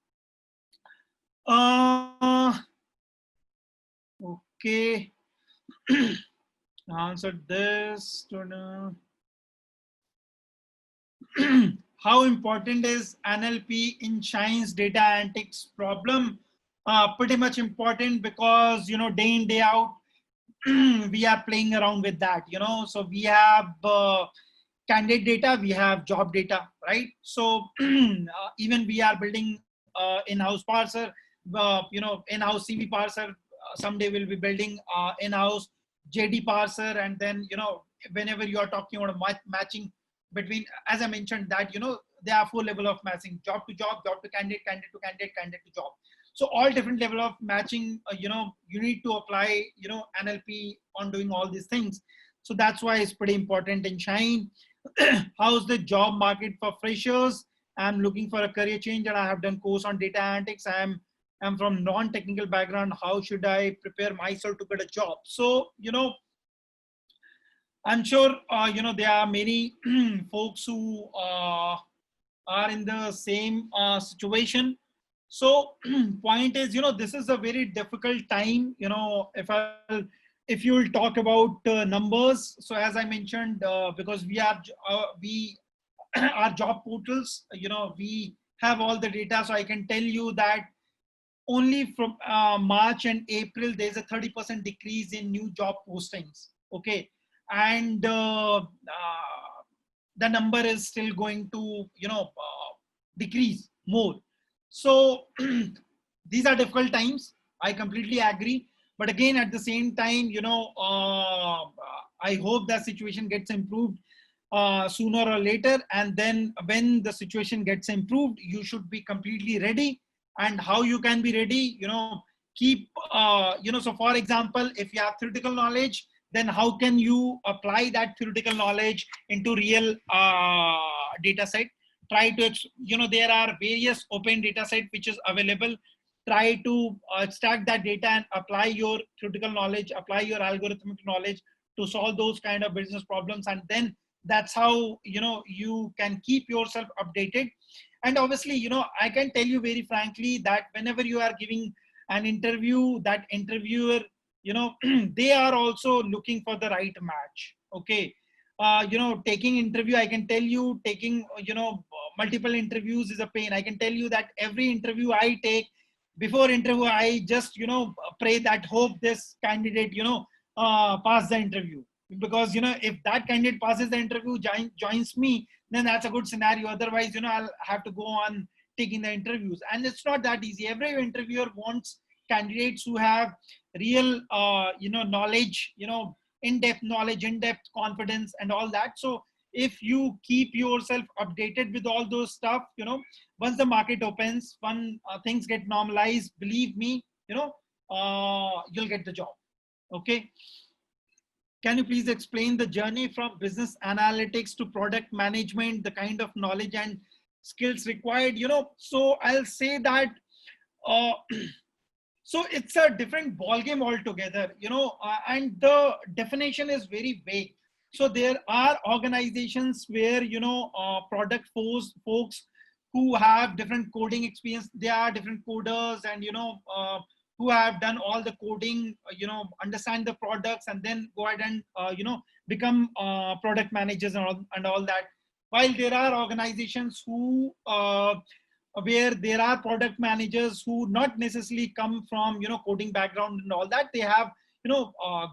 Okay. Answered this. How important is NLP in Shine's data analytics problem? Pretty much important, because day in day out we are playing around with that. So we have candidate data, we have job data, right? So even we are building in-house parser, in-house CV parser. Someday we'll be building in-house JD parser, and then whenever you are talking about matching between, as I mentioned, that there are 4 levels of matching: job to job, job to candidate, candidate to candidate, candidate to job. So all different level of matching, you need to apply NLP on doing all these things. So that's why it's pretty important in Shine. How's the job market for freshers? I'm looking for a career change, and I have done course on data analytics. I'm from non-technical background. How should I prepare myself to get a job? So I'm sure there are many folks who are in the same situation. So point is, this is a very difficult time. If you will talk about numbers. So as I mentioned, because we are our job portals, we have all the data. So I can tell you that only from March and April, there's a 30% decrease in new job postings. Okay. And the number is still going to, decrease more. So these are difficult times. I completely agree. But again, at the same time, I hope that situation gets improved sooner or later. And then when the situation gets improved, you should be completely ready. And how you can be ready, keep, so for example, if you have theoretical knowledge, then how can you apply that theoretical knowledge into real data set? Try to, there are various open data set which is available. Try to extract that data and apply your theoretical knowledge, apply your algorithmic knowledge to solve those kind of business problems. And then that's how, you can keep yourself updated. And obviously, I can tell you very frankly that whenever you are giving an interview, that interviewer, they are also looking for the right match. Okay. Taking interview, I can tell you, taking, multiple interviews is a pain. I can tell you that every interview I take, before interview, I just, pray that hope this candidate, pass the interview. Because, if that candidate passes the interview, joins me, then that's a good scenario. Otherwise, I'll have to go on taking the interviews. And it's not that easy. Every interviewer wants candidates who have real, knowledge, in-depth knowledge, in-depth confidence and all that. So if you keep yourself updated with all those stuff, once the market opens, when things get normalized, believe me, you'll get the job. Okay. Can you please explain the journey from business analytics to product management, the kind of knowledge and skills required? So I'll say that, so it's a different ball game altogether, and the definition is very vague. So there are organizations where, product folks who have different coding experience, they are different coders, and, who have done all the coding, understand the products, and then go ahead and, become product managers and all that. While there are organizations who, where there are product managers who not necessarily come from, coding background and all that, they have,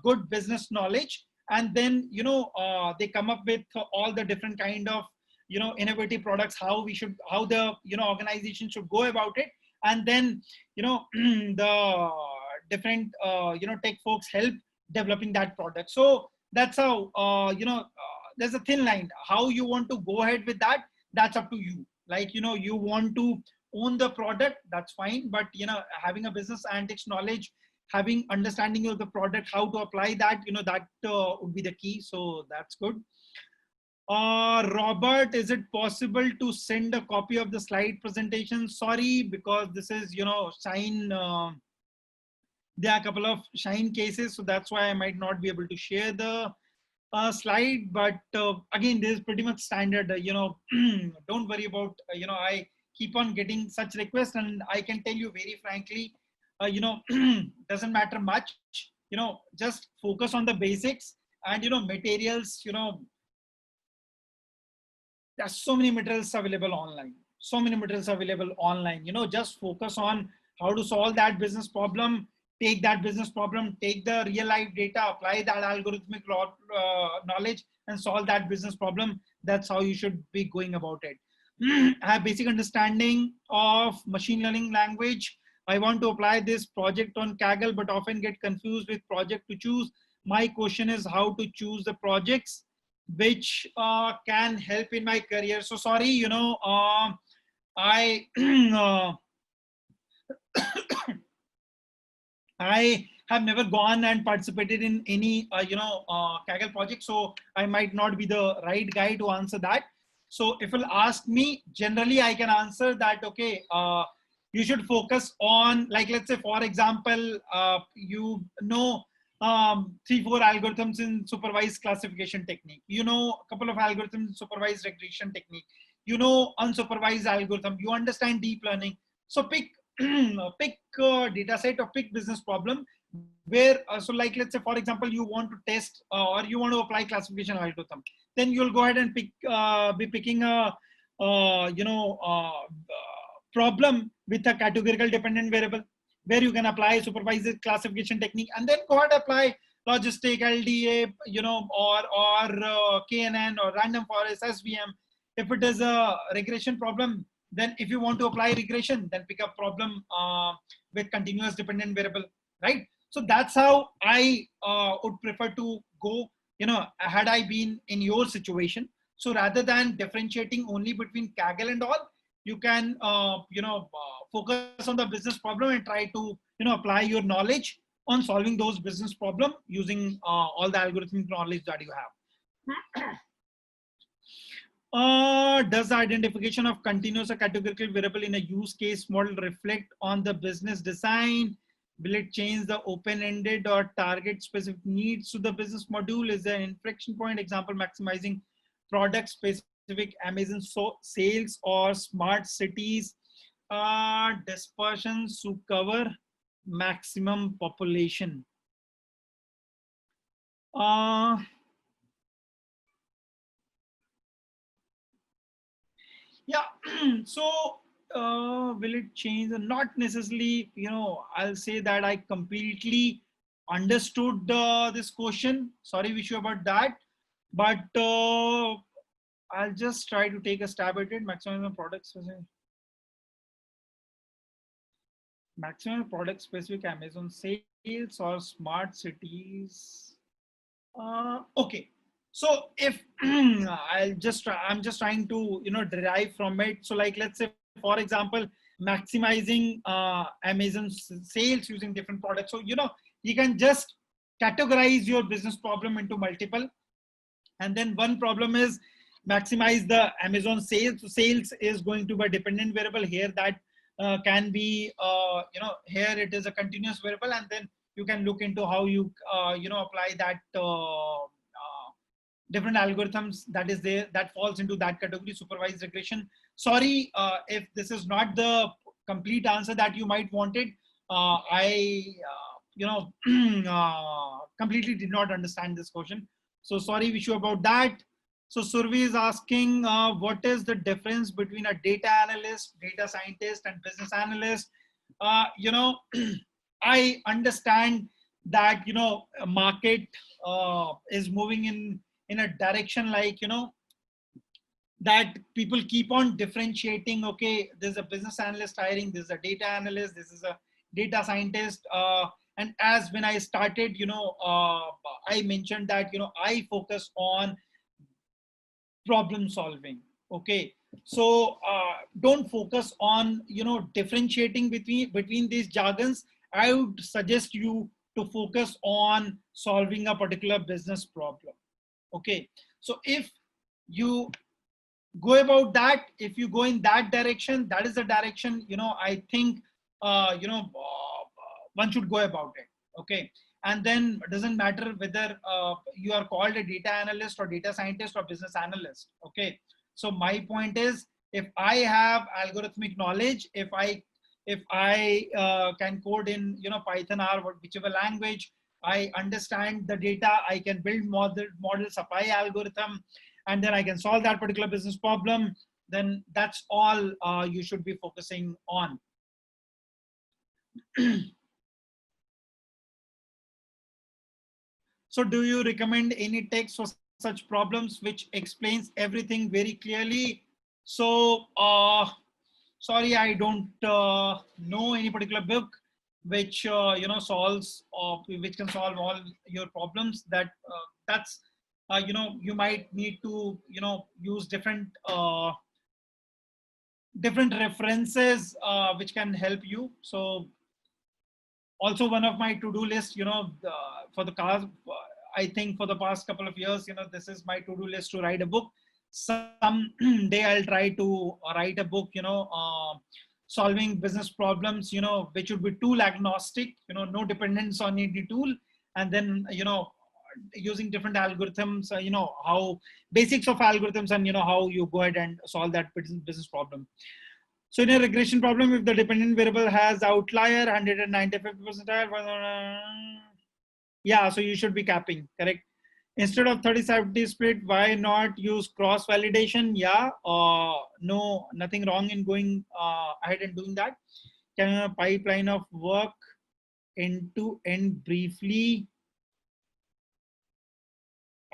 good business knowledge, and then, they come up with all the different kind of, innovative products, how the, organization should go about it. And then, the different, tech folks help developing that product. So that's how, there's a thin line. How you want to go ahead with that, that's up to you. Like, you want to own the product, that's fine. But, having a business analytics knowledge, having understanding of the product, how to apply that, that would be the key. So that's good. Robert, is it possible to send a copy of the slide presentation? Sorry, because this is, Shine. There are a couple of Shine cases, so that's why I might not be able to share the slide. But again, this is pretty much standard. Don't worry about. I keep on getting such requests, and I can tell you very frankly, doesn't matter much. Just focus on the basics and materials. There's so many materials available online. So many materials available online. Just focus on how to solve that business problem. Take that business problem, take the real life data, apply that algorithmic knowledge, and solve that business problem. That's how you should be going about it. Have basic understanding of machine learning language. I want to apply this project on Kaggle, but often get confused with project to choose. My question is how to choose the projects which can help in my career. So sorry, I I have never gone and participated in any Kaggle project, so I might not be the right guy to answer that. So if you'll ask me, generally I can answer that. Okay, you should focus on, like, let's say for example, 3-4 algorithms in supervised classification technique, a couple of algorithms in supervised regression technique, unsupervised algorithm, you understand deep learning. So pick data set or pick business problem where, so like, let's say for example, you want to test or you want to apply classification algorithm, then you'll go ahead and be picking a problem with a categorical dependent variable, where you can apply supervised classification technique, and then go ahead and apply logistic, LDA, or KNN or random forest, SVM. If it is a regression problem, then if you want to apply regression, then pick a problem with continuous dependent variable, right? So that's how I would prefer to go, had I been in your situation. So rather than differentiating only between Kaggle and all, you can, focus on the business problem and try to, apply your knowledge on solving those business problem using all the algorithmic knowledge that you have. Does the identification of continuous or categorical variable in a use case model reflect on the business design? Will it change the open-ended or target specific needs to the business module? Is there an inflection point? Example, maximizing product specific Amazon sales or smart cities dispersions to cover maximum population. Yeah, so will it change? Not necessarily, I'll say that I completely understood this question. Sorry, wish you about that. But I'll just try to take a stab at it. Maximum product specific Amazon sales or smart cities. Okay. So if I'm just trying to, derive from it. So like, let's say, for example, maximizing Amazon sales using different products. So, you can just categorize your business problem into multiple. And then one problem is maximize the Amazon sales. So sales is going to be a dependent variable here that can be, here it is a continuous variable, and then you can look into how you, apply that different algorithms that is there that falls into that category, supervised regression. Sorry if this is not the complete answer that you might wanted. I completely did not understand this question, so sorry wish you about that. So Survey is asking what is the difference between a data analyst, data scientist, and business analyst. I understand that a market is moving in a direction like, that people keep on differentiating. Okay, there's a business analyst hiring, there's a data analyst, this is a data scientist. And as when I started, I mentioned that, I focus on problem solving. Okay, so don't focus on, differentiating between these jargons. I would suggest you to focus on solving a particular business problem. Okay, so if you go about that, if you go in that direction, that is the direction, I think one should go about it. Okay, and then it doesn't matter whether you are called a data analyst or data scientist or business analyst. Okay, so my point is, if I have algorithmic knowledge, if I can code in Python or whichever language, I understand the data, I can build models, apply algorithm, and then I can solve that particular business problem, then that's all you should be focusing on. So do you recommend any text for such problems which explains everything very clearly? So sorry, I don't know any particular book which solves which can solve all your problems. That's you might need to use different references which can help you. So also one of my to-do list, for the cars, I think for the past couple of years, this is my to-do list to write a book. Some day I'll try to write a book, solving business problems, which would be tool agnostic, no dependence on any tool. And then, using different algorithms, how basics of algorithms and, how you go ahead and solve that business problem. So in a regression problem, if the dependent variable has outlier 195th percentile, yeah, so you should be capping, correct? Instead of 30-70 split, why not use cross validation? Yeah, no, nothing wrong in going ahead and doing that. Can a pipeline of work end to end briefly?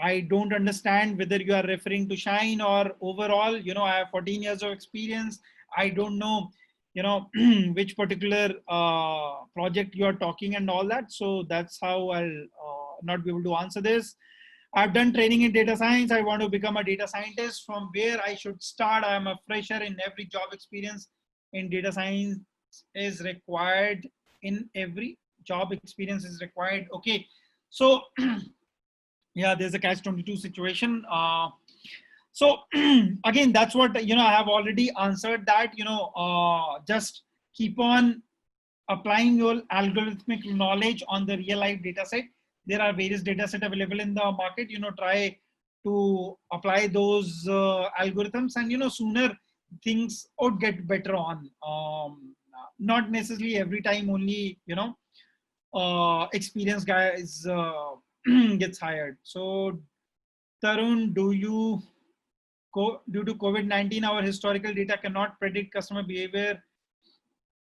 I don't understand whether you are referring to Shine or overall. I have 14 years of experience. I don't know, which particular project you are talking and all that. So that's how I'll not be able to answer this. I've done training in data science. I want to become a data scientist. From where I should start? I am a fresher in every job experience in data science is required. In every job experience is required. Okay. So yeah, there's a catch-22 situation. So again, that's what, I have already answered that, just keep on applying your algorithmic knowledge on the real life data set. There are various data set available in the market, try to apply those algorithms, and, sooner things would get better on. Not necessarily every time only, experienced guys gets hired. So Tarun, due to COVID-19, our historical data cannot predict customer behavior.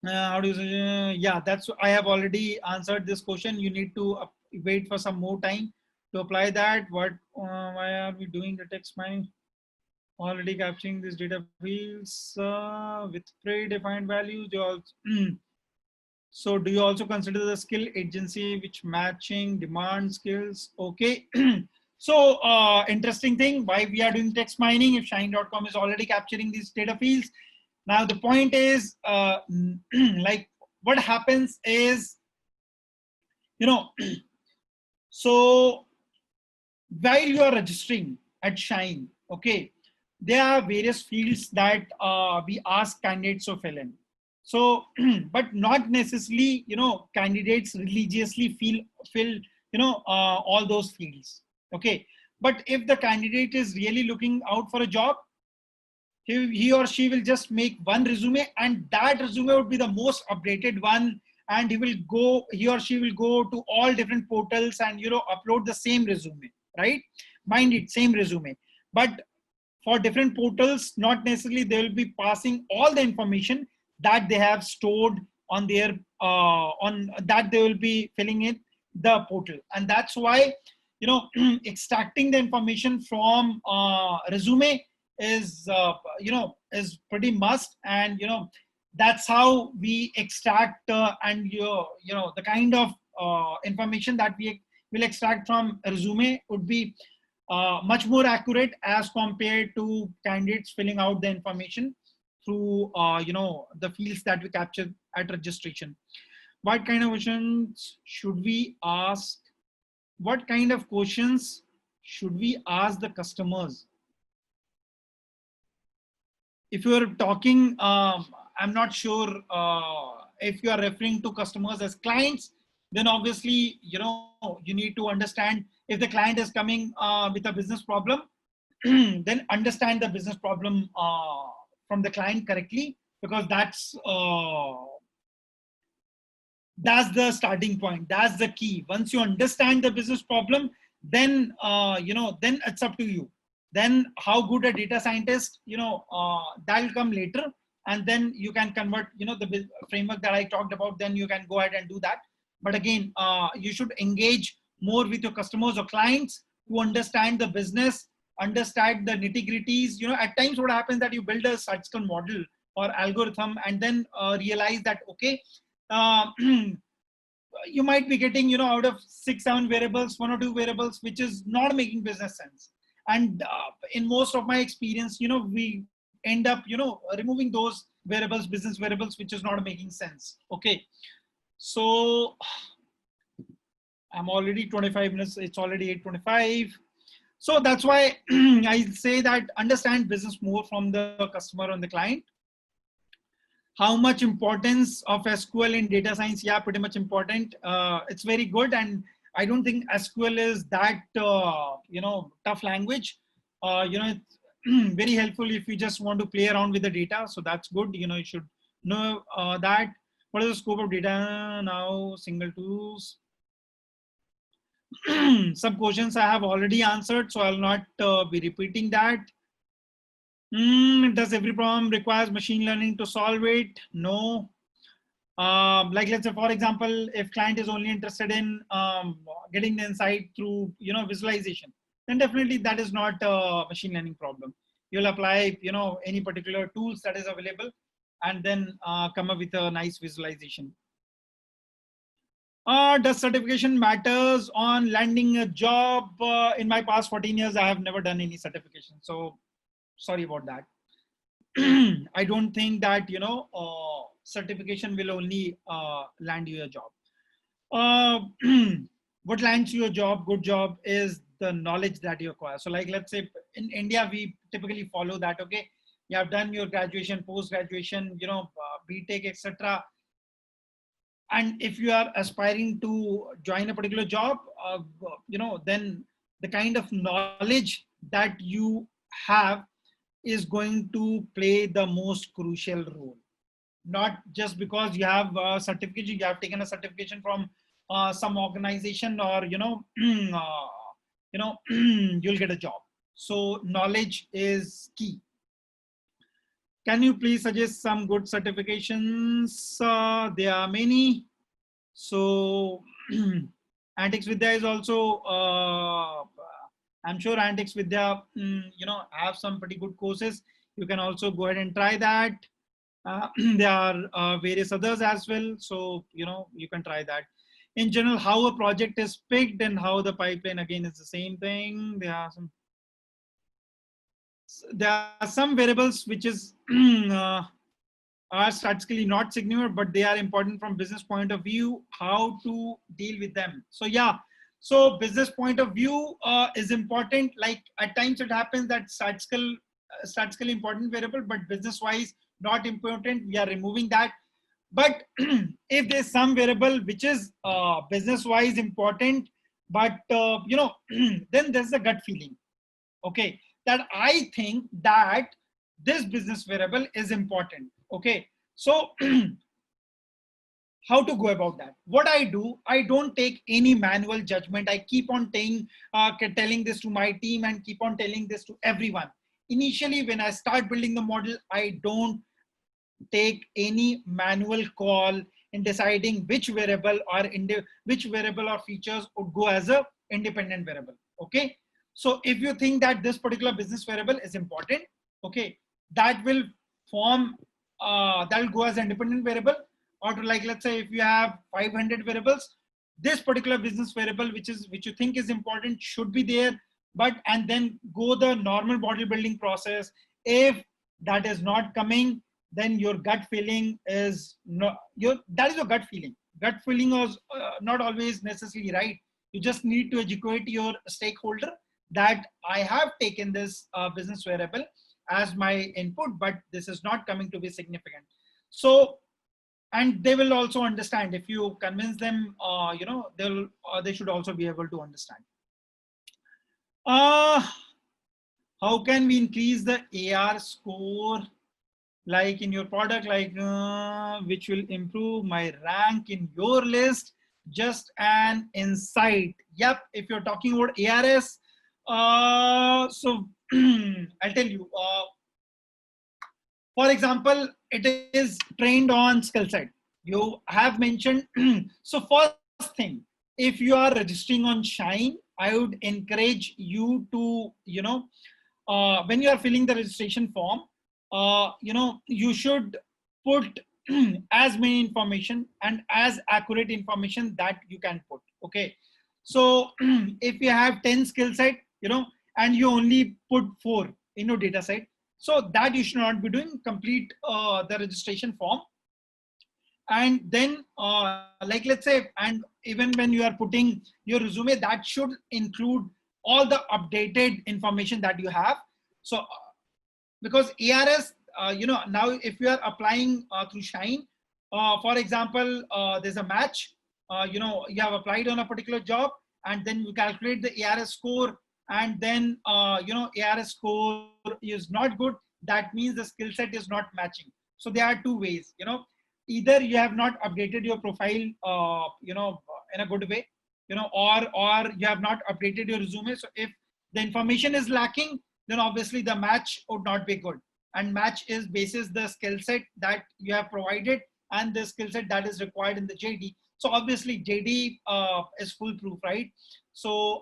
How do you say? Yeah, that's, I have already answered this question. You need to wait for some more time to apply that. Why are we doing the text mining? Already capturing these data fields with predefined values. So do you also consider the skill agency which matching demand skills? Okay. So interesting thing, why we are doing text mining if Shine.com is already capturing these data fields. Now the point is, like what happens is, so while you are registering at Shine, okay, there are various fields that we ask candidates to fill in. So, but not necessarily, candidates religiously fill, all those fields. Okay. But if the candidate is really looking out for a job, he or she will just make one resume, and that resume would be the most updated one. And he or she will go to all different portals and, upload the same resume, right? Mind it, same resume. But for different portals, not necessarily they will be passing all the information that they have stored on their, that they will be filling in the portal. And that's why, extracting the information from resume is, is pretty must. And, that's how we extract and, the kind of information that we will extract from a resume would be much more accurate as compared to candidates filling out the information through, the fields that we capture at registration. What kind of questions should we ask? What kind of questions should we ask the customers? If you are talking, I'm not sure if you are referring to customers as clients, then obviously, you need to understand if the client is coming with a business problem, then understand the business problem from the client correctly, because that's the starting point. That's the key. Once you understand the business problem, then, then it's up to you. Then how good a data scientist, that'll come later. And then you can convert, the framework that I talked about, then you can go ahead and do that. But again, you should engage more with your customers or clients to understand the business, understand the nitty-gritties. At times what happens that you build a statistical model or algorithm and then realize that, okay, you might be getting, out of 6-7 variables, 1 or 2 variables, which is not making business sense. And in most of my experience, we end up, removing those variables, business variables, which is not making sense. Okay. So I'm already 25 minutes. It's already 8:25. So that's why I say that understand business more from the customer and the client. How much importance of SQL in data science? Yeah, pretty much important. It's very good. And I don't think SQL is that, tough language. It's very helpful if you just want to play around with the data. So that's good. You should know that. What is the scope of data now? Single tools. Some questions I have already answered, so I'll not be repeating that. Does every problem requires machine learning to solve it? No. Like let's say, for example, if client is only interested in getting the insight through, visualization, then definitely that is not a machine learning problem. You'll apply, any particular tools that is available and then come up with a nice visualization. Does certification matters on landing a job? In my past 14 years, I have never done any certification. So sorry about that. I don't think that, certification will only land you a job. What lands you a job, good job, is the knowledge that you acquire. So like, let's say in India, we typically follow that, okay, you have done your graduation, post-graduation, BTech, etc. And if you are aspiring to join a particular job, then the kind of knowledge that you have is going to play the most crucial role. Not just because you have a certification, you have taken a certification from some organization, or you'll get a job. So knowledge is key. Can you please suggest some good certifications? There are many. So Antics Vidya is also, I'm sure Antics Vidya, have some pretty good courses. You can also go ahead and try that. There are various others as well. So, you can try that. In general, how a project is picked and how the pipeline, again, is the same thing. There are some variables which is are statistically not significant, but they are important from business point of view, how to deal with them. So yeah, so business point of view is important. Like at times it happens that statistically important variable, but business wise not important, we are removing that. But if there's some variable which is business wise important, but then there's a gut feeling, okay, that I think that this business variable is important. Okay, so how to go about that? What I do, I don't take any manual judgment. I keep on telling this to my team and keep on telling this to everyone. Initially, when I start building the model, I don't take any manual call in deciding which variable or features would go as a independent variable. Okay, so if you think that this particular business variable is important, okay, that will form that will go as an independent variable. Or like, let's say if you have 500 variables, this particular business variable which you think is important should be there. But and then go the normal model building process. If that is not coming, then your gut feeling is not that is your gut feeling. Gut feeling is not always necessarily right. You just need to educate your stakeholder that I have taken this business variable as my input, but this is not coming to be significant. So, and they will also understand. If you convince them, they should also be able to understand. How can we increase the AR score, like in your product, like which will improve my rank in your list? Just an insight. Yep, if you're talking about ARS, so I'll tell you. For example, it is trained on skill set. You have mentioned. So first thing, if you are registering on Shine, I would encourage you to, when you are filling the registration form, you should put as many information and as accurate information that you can put. Okay, so if you have 10 skill set, and you only put 4 in your data set, so that you should not be doing. Complete the registration form. And then like, let's say, and even when you are putting your resume, that should include all the updated information that you have. So because ARS, now if you are applying through Shine, for example, there's a match, you have applied on a particular job, and then you calculate the ARS score, and then ARS score is not good. That means the skill set is not matching. So there are two ways, either you have not updated your profile, in a good way, or you have not updated your resume. So if the information is lacking, then obviously the match would not be good. And match is basis the skill set that you have provided and the skill set that is required in the JD. So obviously JD is foolproof, right? So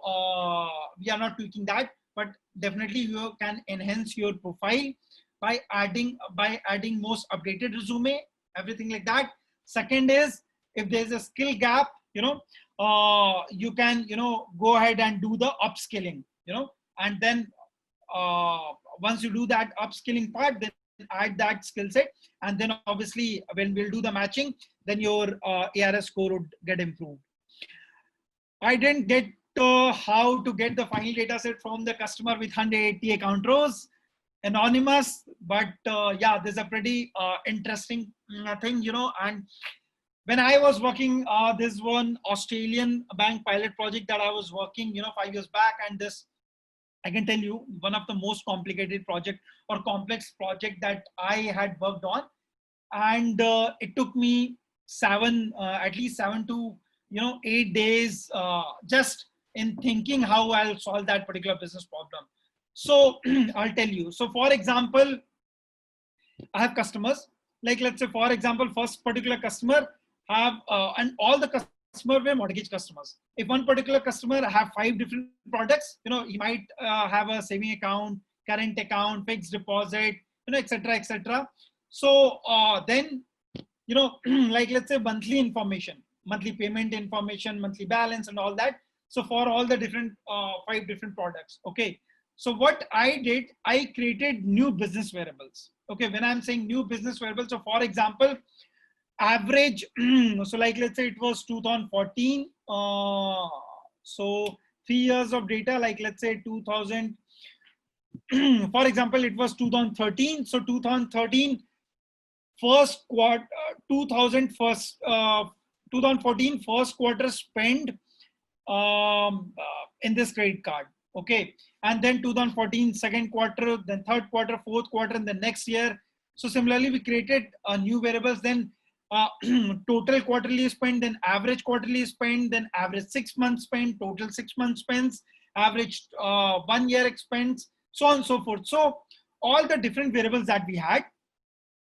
we are not tweaking that, but definitely you can enhance your profile by adding most updated resume, everything like that. Second is, if there's a skill gap, you can, go ahead and do the upskilling, and then once you do that upskilling part, then add that skill set, and then obviously when we'll do the matching, then your ARS score would get improved. I didn't get how to get the final data set from the customer with 180 account rows, anonymous, but yeah, there's a pretty interesting thing, and when I was working this one Australian bank pilot project that I was working, 5 years back, and this, I can tell you, one of the most complicated project or complex project that I had worked on, and it took me at least 7 to 8 days just in thinking how I'll solve that particular business problem. So I'll tell you. So for example, I have customers, like let's say for example, first particular customer have and all the customer were mortgage customers. If one particular customer have 5 different products, he might have a saving account, current account, fixed deposit, etc., etc. So then, like let's say monthly information, monthly payment information, monthly balance, and all that. So for all the different 5 different products, okay. So what I did, I created new business variables. Okay, when I'm saying new business variables, so for example, average, so like let's say it was 2014, so 3 years of data, like let's say 2000, for example, it was 2013, so 2013 first quarter, 2014 first quarter spend in this credit card, okay, and then 2014 second quarter, then third quarter, fourth quarter, and the next year. So similarly, we created new variables, then total quarterly spend, then average quarterly spend, then average 6 months spend, total 6 months spends, average 1 year expense, so on and so forth. So all the different variables that we had,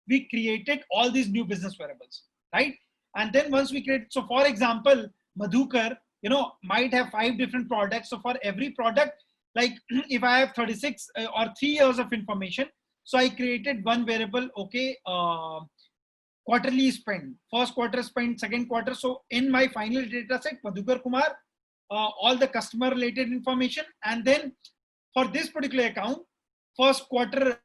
we created all these new business variables, right? And then once we create, so for example, Madhukar, might have 5 different products. So for every product, like if I have 36 or 3 years of information, so I created one variable, okay, quarterly spend, first quarter spend, second quarter. So in my final data set, Madhukar Kumar, all the customer related information, and then for this particular account, first quarter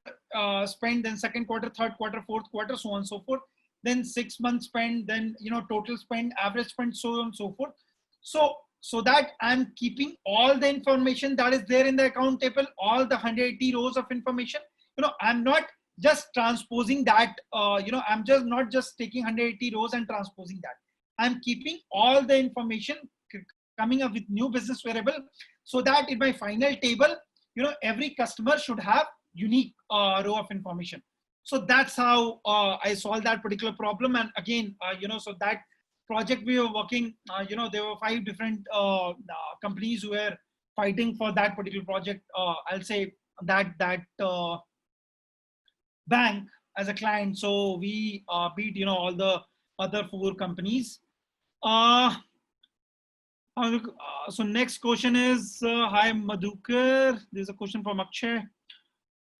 spend, then second quarter, third quarter, fourth quarter, so on and so forth. Then 6 months spend, then total spend, average spend, so on and so forth. So that I'm keeping all the information that is there in the account table, all the 180 rows of information. I'm not just transposing that. I'm just not just taking 180 rows and transposing that. I'm keeping all the information, coming up with new business variable, so that in my final table, every customer should have unique row of information. So that's how I solved that particular problem. And again, so that project we were working, there were 5 different companies who were fighting for that particular project. I'll say that bank as a client. So we beat, all the other 4 companies. So next question is, hi Madhukar, there's a question from Akshay.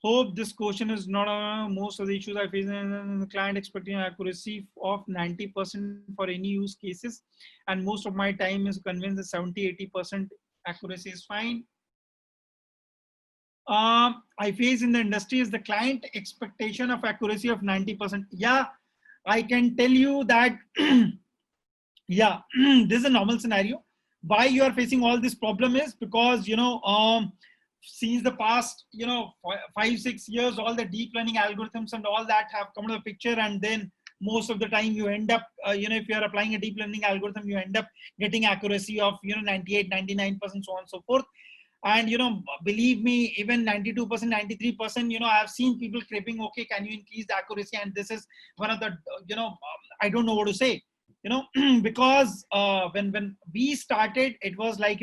Hope this question is not most of the issues I face in the client expecting accuracy of 90% for any use cases, and most of my time is convinced that 70-80% accuracy is fine. I face in the industry is the client expectation of accuracy of 90%. Yeah, I can tell you that yeah, this is a normal scenario. Why you are facing all this problem is because since the past 5-6 years, all the deep learning algorithms and all that have come to the picture, and then most of the time you end up if you are applying a deep learning algorithm, you end up getting accuracy of 98-99%, so on and so forth. And believe me, even 92%, 93%, I have seen people scraping, okay, can you increase the accuracy? And this is one of the I don't know what to say, because when we started, it was like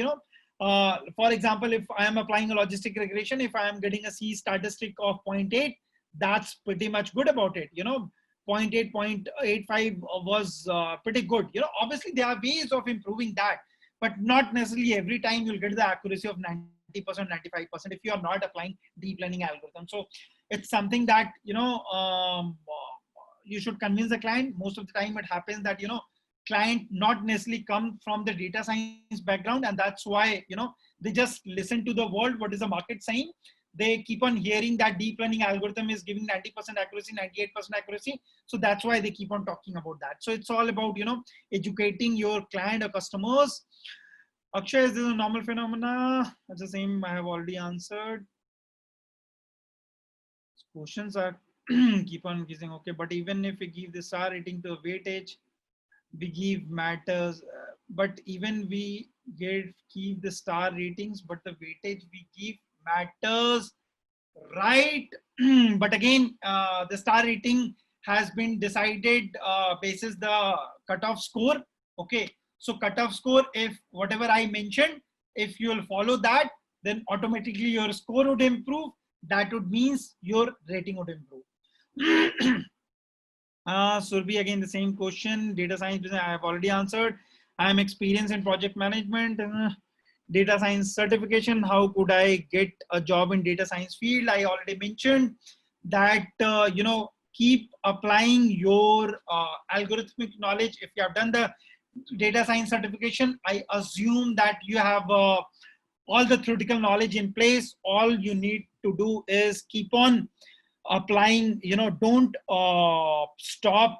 for example, if I am applying a logistic regression, if I am getting a C statistic of 0.8, that's pretty much good about it. 0.8, 0.85 was pretty good. Obviously there are ways of improving that, but not necessarily every time you'll get the accuracy of 90%, 95% if you are not applying deep learning algorithm. So it's something that, you should convince the client. Most of the time it happens that, client not necessarily come from the data science background, and that's why, they just listen to the world, what is the market saying. They keep on hearing that deep learning algorithm is giving 90% accuracy, 98% accuracy. So that's why they keep on talking about that. So it's all about, educating your client or customers. Akshay, is this a normal phenomena? That's the same I have already answered. Questions are keep on using. Okay, but even if we give the star rating to a weightage, we give matters, but even we keep the star ratings, but the weightage we give matters, right? But again, the star rating has been decided basis the cutoff score. Okay, so cutoff score, if whatever I mentioned, if you will follow that, then automatically your score would improve. That would means your rating would improve. Surbi, again the same question. Data science business, I have already answered. I am experienced in project management. Data science certification, how could I get a job in data science field? I already mentioned that, keep applying your algorithmic knowledge. If you have done the data science certification, I assume that you have all the theoretical knowledge in place. All you need to do is keep on applying, don't stop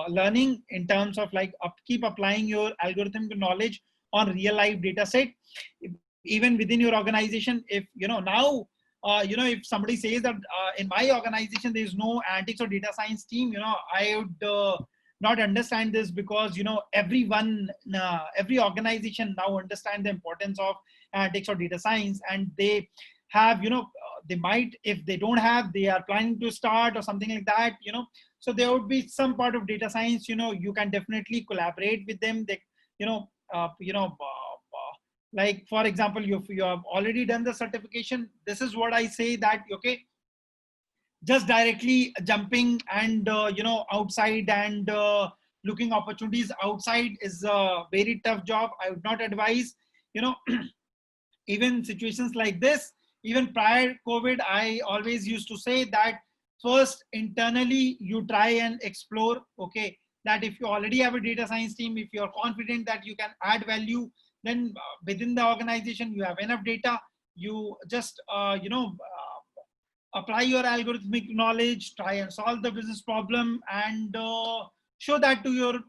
learning in terms of like keep applying your algorithmic knowledge on real life data set. Even within your organization, if now if somebody says that in my organization there is no antics or data science team, I would not understand this, because everyone, every organization now understand the importance of antics or data science, and they have, they might, if they don't have, they are planning to start or something like that, so there would be some part of data science, you can definitely collaborate with them. They, like for example, you have already done the certification. This is what I say, that okay, just directly jumping and outside and looking opportunities outside is a very tough job. I would not advise, even situations like this, even prior COVID, I always used to say that first internally you try and explore. Okay, that if you already have a data science team, if you're confident that you can add value, then within the organization you have enough data, you just apply your algorithmic knowledge, try and solve the business problem, and show that to your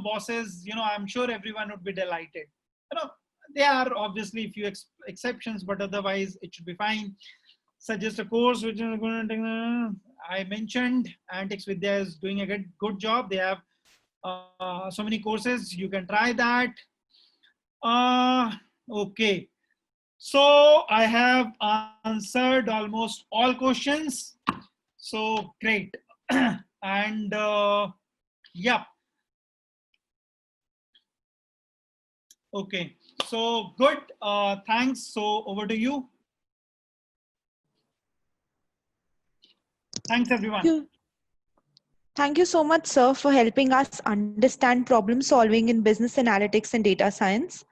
bosses. I'm sure everyone would be delighted. There are obviously a few exceptions, but otherwise it should be fine. Suggest a course which is going to, I mentioned Antics Vidya is doing a good job. They have so many courses, you can try that. Okay, so I have answered almost all questions, so great. And yeah, okay, so good. Thanks. So over to you. Thanks everyone. Thank you so much, sir, for helping us understand problem solving in business analytics and data science.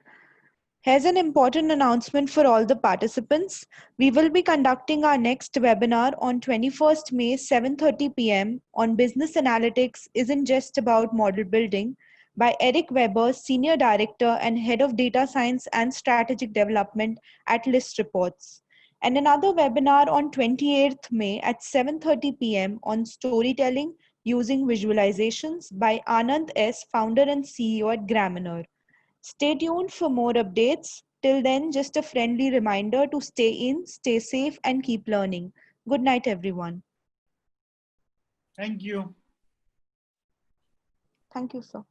Here's an important announcement for all the participants. We will be conducting our next webinar on 21st May, 7:30 p.m. on Business Analytics Isn't Just About Model Building by Eric Weber, Senior Director and Head of Data Science and Strategic Development at List Reports. And another webinar on 28th May at 7:30 p.m. on Storytelling Using Visualizations by Anand S., Founder and CEO at Gramener. Stay tuned for more updates. Till then, just a friendly reminder to stay in, stay safe, and keep learning. Good night, everyone. Thank you. Thank you, sir.